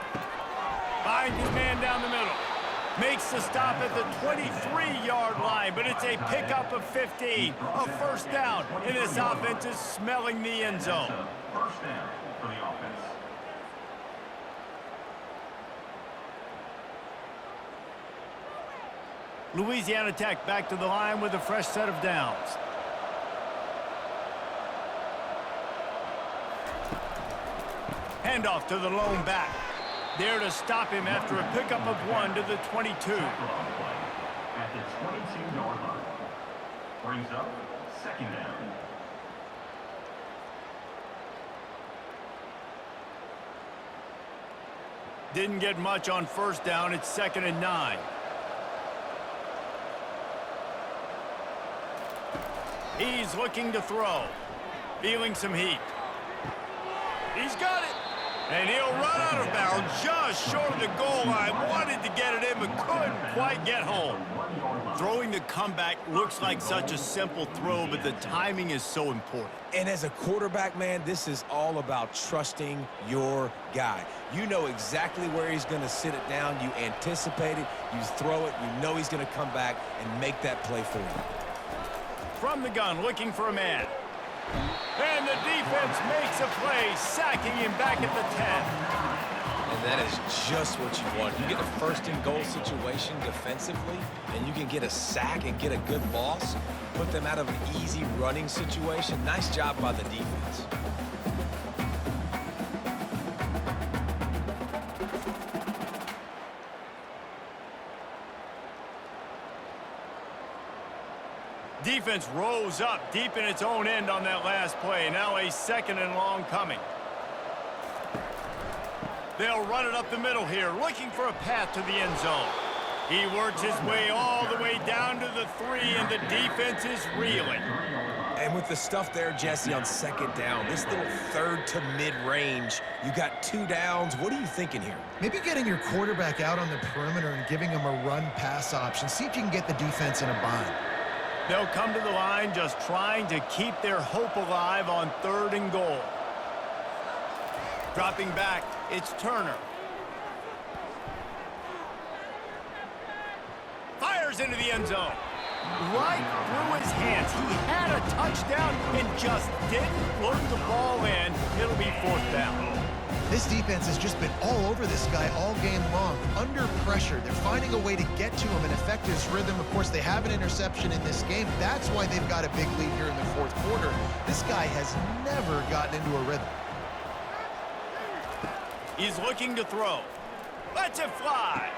Finds his man down the middle. Makes the stop at the 23-yard line, but it's a pickup of 15. A first down, and this offense is smelling the end zone. First down for the offense. Louisiana Tech back to the line with a fresh set of downs. Handoff to the lone back. There to stop him after a pickup of 1 to the 22. At the 22-yard line. Brings up 2nd down. Didn't get much on 1st down. It's 2nd and 9. He's looking to throw. Feeling some heat. He's got it. And he'll run out of bounds just short of the goal line. Wanted to get it in, but couldn't quite get home. Throwing the comeback looks like such a simple throw, but the timing is so important. And as a quarterback, man, this is all about trusting your guy. You know exactly where he's going to sit it down. You anticipate it. You throw it. You know he's going to come back and make that play for you. From the gun, looking for a man. And the defense makes a play, sacking him back at the 10. And that is just what you want. You get a 1st and goal situation defensively, and you can get a sack and get a good loss, put them out of an easy running situation. Nice job by the defense. Defense rose up deep in its own end on that last play. Now a 2nd and long coming. They'll run it up the middle here, looking for a path to the end zone. He works his way all the way down to the 3, and the defense is reeling. And with the stuff there, Jesse, on 2nd down, this little 3rd to mid-range, you got 2 downs. What are you thinking here? Maybe getting your quarterback out on the perimeter and giving him a run-pass option. See if you can get the defense in a bind. They'll come to the line just trying to keep their hope alive on 3rd and goal. Dropping back, it's Turner. Fires into the end zone. Right through his hands. He had a touchdown and just didn't load the ball in. It'll be 4th down. This defense has just been all over this guy all game long. Under pressure, they're finding a way to get to him and affect his rhythm. Of course, they have an interception in this game. That's why they've got a big lead here in the 4th quarter. This guy has never gotten into a rhythm. He's looking to throw. Lets it fly.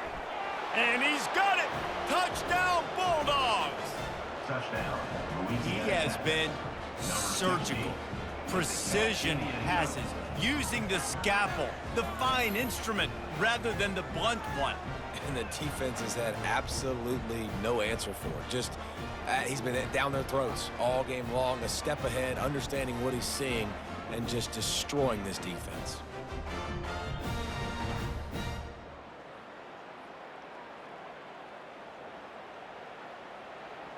And he's got it. Touchdown, Bulldogs. Touchdown, He Louisiana. has been surgical. Precision passes. Using the scalpel, the fine instrument, rather than the blunt one. And the defense has had absolutely no answer for it. Just, he's been down their throats all game long, a step ahead, understanding what he's seeing, and just destroying this defense.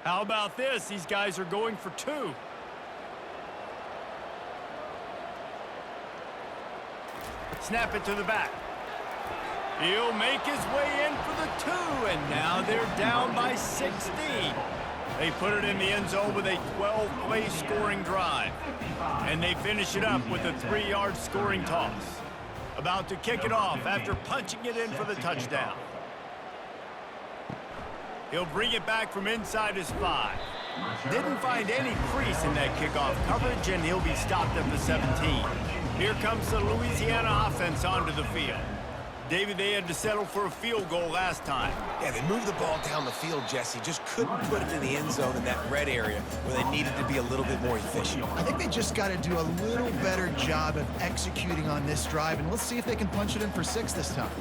How about this? These guys are going for 2. Snap it to the back. He'll make his way in for the 2, and now they're down by 16. They put it in the end zone with a 12-play scoring drive. And they finish it up with a 3-yard scoring toss. About to kick it off after punching it in for the touchdown. He'll bring it back from inside his 5. Didn't find any crease in that kickoff coverage, and he'll be stopped at the 17. Here comes the Louisiana offense onto the field. David, they had to settle for a field goal last time. Yeah, they moved the ball down the field, Jesse. Just couldn't put it in the end zone in that red area where they needed to be a little bit more efficient. I think they just got to do a little better job of executing on this drive, and let's see if they can punch it in for 6 this time.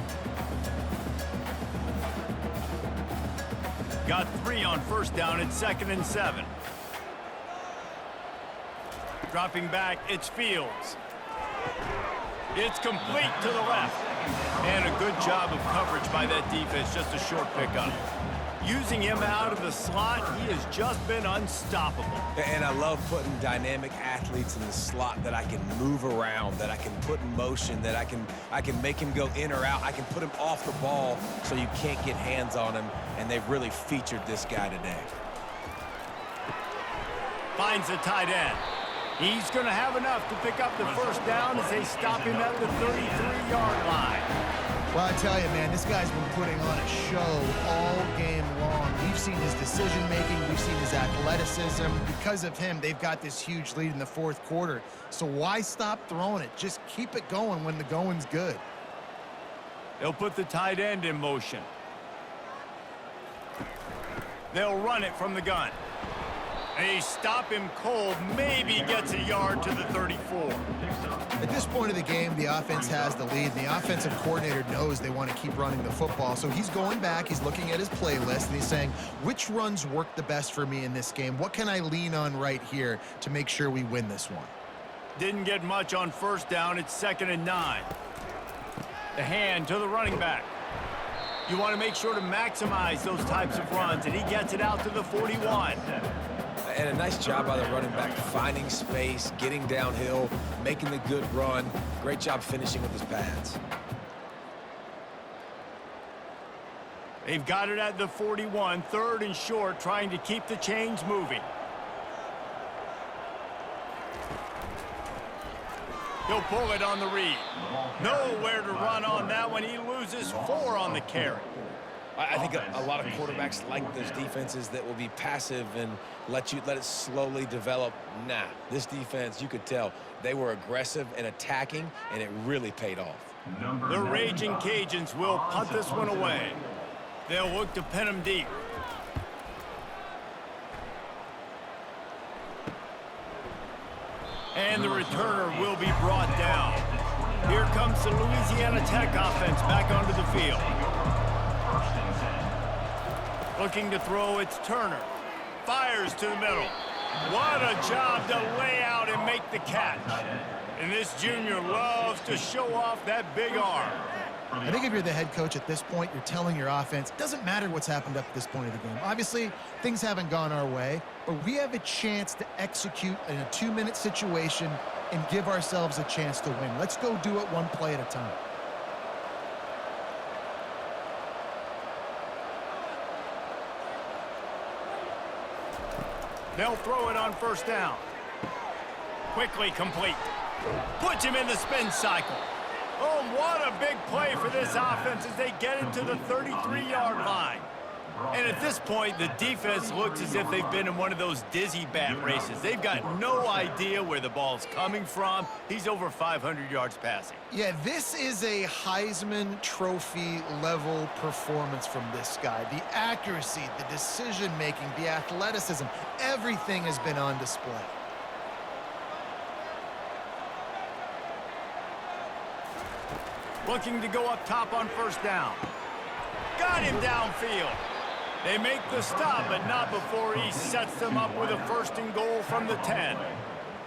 Got 3 on 1st down at 2nd and 7. Dropping back, it's Fields. It's complete to the left. And a good job of coverage by that defense, just a short pickup. Using him out of the slot, he has just been unstoppable. And I love putting dynamic athletes in the slot that I can move around, that I can put in motion, that I can make him go in or out. I can put him off the ball so you can't get hands on him, and they've really featured this guy today. Finds the tight end. He's going to have enough to pick up the 1st down as they stop him at the 33-yard line. Well, I tell you, man, this guy's been putting on a show all game long. We've seen his decision-making. We've seen his athleticism. Because of him, they've got this huge lead in the 4th quarter. So why stop throwing it? Just keep it going when the going's good. They'll put the tight end in motion. They'll run it from the gun. They stop him cold, maybe gets a yard to the 34. At this point of the game, the offense has the lead. The offensive coordinator knows they want to keep running the football. So he's going back, he's looking at his playlist, and he's saying, which runs work the best for me in this game? What can I lean on right here to make sure we win this one? Didn't get much on 1st down. It's 2nd and 9. The hand to the running back. You want to make sure to maximize those types of runs, and he gets it out to the 41. And a nice job by the running back, finding space, getting downhill, making the good run. Great job finishing with his pads. They've got it at the 41, 3rd and short, trying to keep the chains moving. He'll pull it on the read. Nowhere to run on that one. He loses 4 on the carry. I think a lot of quarterbacks like those defenses that will be passive and let it slowly develop. Nah, this defense, you could tell, they were aggressive and attacking, and it really paid off. The Ragin Cajuns will punt this one away. They'll look to pin him deep. And the returner will be brought down. Here comes the Louisiana Tech offense back onto the field. Looking to throw, it's Turner. Fires to the middle. What a job to lay out and make the catch. And this junior loves to show off that big arm. I think if you're the head coach at this point, you're telling your offense, it doesn't matter what's happened up to this point of the game. Obviously, things haven't gone our way, but we have a chance to execute in a 2-minute situation and give ourselves a chance to win. Let's go do it one play at a time. They'll throw it on first down. Quickly complete. Puts him in the spin cycle. Oh, what a big play for this offense as they get into the 33-yard line. And at this point, the defense looks as if they've been in one of those dizzy bat races. They've got no idea where the ball's coming from. He's over 500 yards passing. Yeah, this is a Heisman Trophy level performance from this guy. The accuracy, the decision-making, the athleticism, everything has been on display. Looking to go up top on first down. Got him downfield. They make the stop, but not before he sets them up with a 1st and goal from the 10.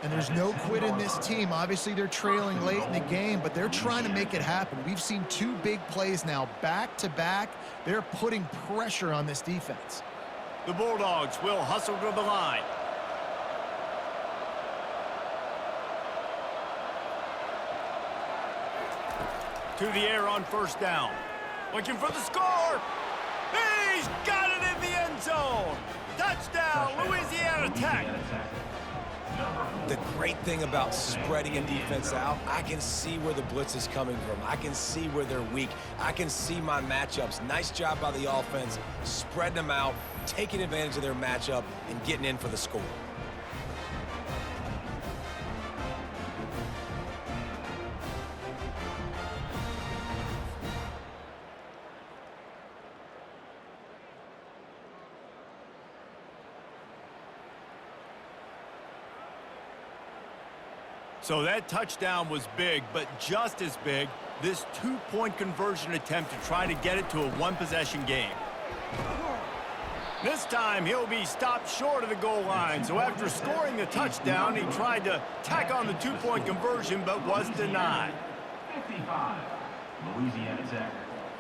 And there's no quit in this team. Obviously, they're trailing late in the game, but they're trying to make it happen. We've seen 2 big plays now, back-to-back. They're putting pressure on this defense. The Bulldogs will hustle to the line. To the air on first down. Looking for the score. He's got it in the end zone. Touchdown, Louisiana Tech. The great thing about spreading a defense out, I can see where the blitz is coming from. I can see where they're weak. I can see my matchups. Nice job by the offense, spreading them out, taking advantage of their matchup, and getting in for the score. So that touchdown was big, but just as big, this 2-point conversion attempt to try to get it to a 1-possession game. This time, he'll be stopped short of the goal line. So after scoring the touchdown, he tried to tack on the 2-point conversion, but was denied. 55, Louisiana Tech.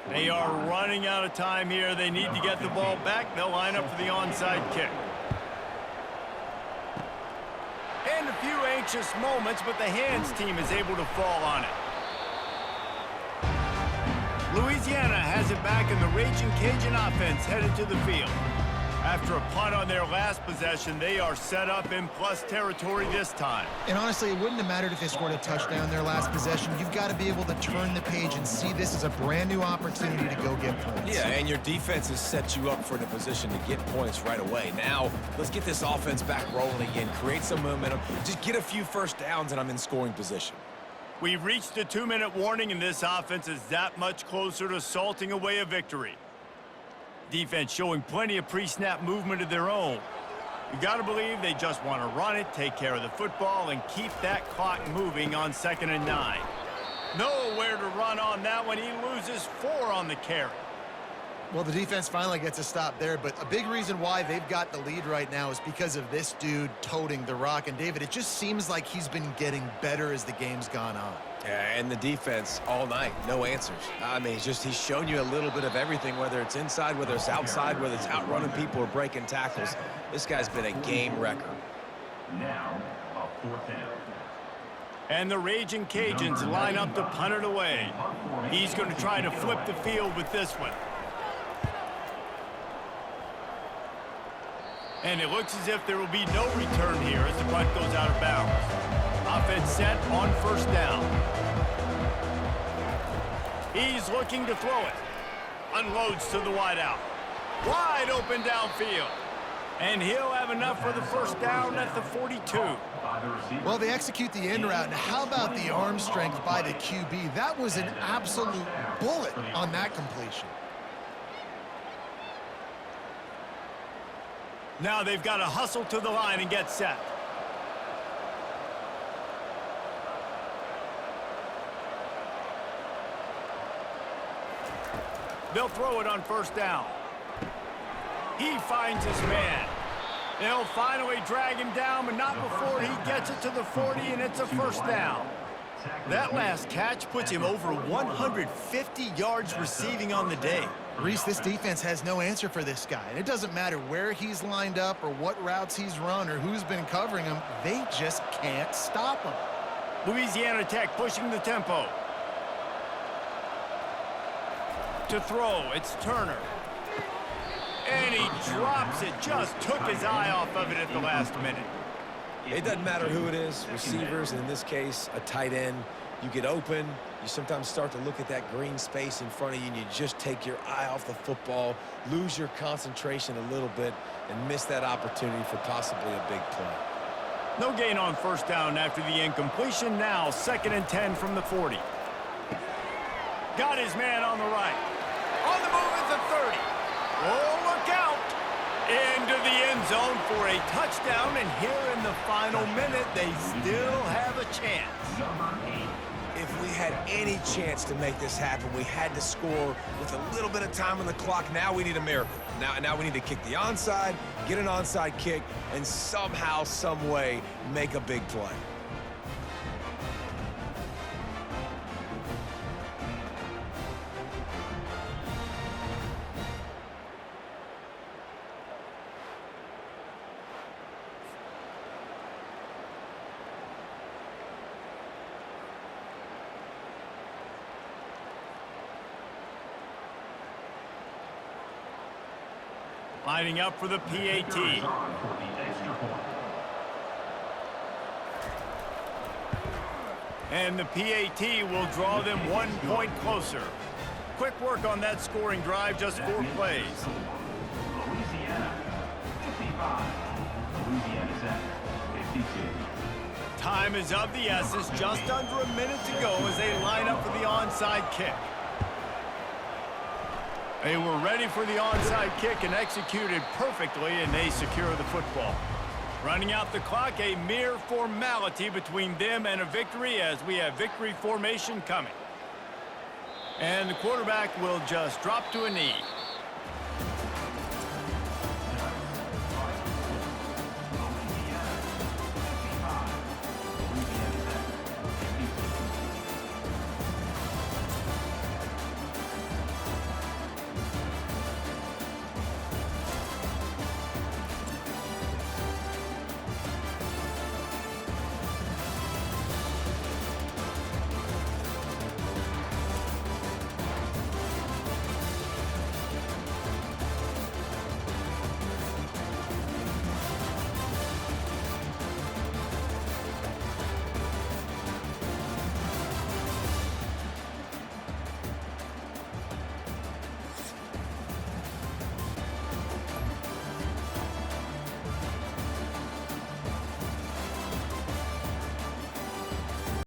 They are running out of time here. They need to get the ball back. They'll line up for the onside kick. And a few anxious moments, but the hands team is able to fall on it. Louisiana has it back, and the Ragin Cajun offense headed to the field. After a punt on their last possession, they are set up in plus territory this time. And honestly, it wouldn't have mattered if they scored a touchdown their last possession. You've got to be able to turn the page and see this as a brand new opportunity to go get points. Yeah, and your defense has set you up for the position to get points right away. Now, let's get this offense back rolling again, create some momentum, just get a few first downs, and I'm in scoring position. We've reached a 2-minute warning, and this offense is that much closer to salting away a victory. Defense showing plenty of pre-snap movement of their own. You got to believe they just want to run it, take care of the football, and keep that clock moving on 2nd and 9. Nowhere to run on that one. He loses 4 on the carry. Well, the defense finally gets a stop there, but a big reason why they've got the lead right now is because of this dude toting the rock. And, David, it just seems like he's been getting better as the game's gone on. Yeah, and the defense all night, no answers. I mean, he's shown you a little bit of everything, whether it's inside, whether it's outside, whether it's outrunning people or breaking tackles. This guy's been a game wrecker. Now, a 4th down. And the Ragin Cajuns line up to punt it away. He's going to try to flip the field with this one. And it looks as if there will be no return here as the punt goes out of bounds. Offense set on first down. He's looking to throw it. Unloads to the wideout. Wide open downfield. And he'll have enough for the first down at the 42. Well, they execute the in route. And how about the arm strength by the QB? That was an absolute bullet on that completion. Now they've got to hustle to the line and get set. They'll throw it on first down. He finds his man. They'll finally drag him down, but not before he gets it to the 40, and it's a first down. That last catch puts him over 150 yards receiving on the day. Reese, this defense has no answer for this guy. And it doesn't matter where he's lined up or what routes he's run or who's been covering him. They just can't stop him. Louisiana Tech pushing the tempo. To throw, it's Turner. And he drops it. Just took his eye off of it at the last minute. It doesn't matter who it is, receivers, and in this case, a tight end. You get open, you sometimes start to look at that green space in front of you, and you just take your eye off the football, lose your concentration a little bit, and miss that opportunity for possibly a big play. No gain on first down after the incompletion. Now 2nd and 10 from the 40. Got his man on the right. On the move at the 30. Oh, look out. Into the end zone for a touchdown, and here in the final minute, they still have a chance. Number 8. If we had any chance to make this happen, we had to score with a little bit of time on the clock. Now we need a miracle. Now we need to kick the onside, get an onside kick, and somehow, some way, make a big play. Lining up for the PAT. And the PAT will draw them 1 point closer. Quick work on that scoring drive, just 4 plays. Louisiana 55. Louisiana Tech 52. Time is of the essence, just under a minute to go as they line up for the onside kick. They were ready for the onside kick and executed perfectly, and they secure the football. Running out the clock, a mere formality between them and a victory as we have victory formation coming. And the quarterback will just drop to a knee.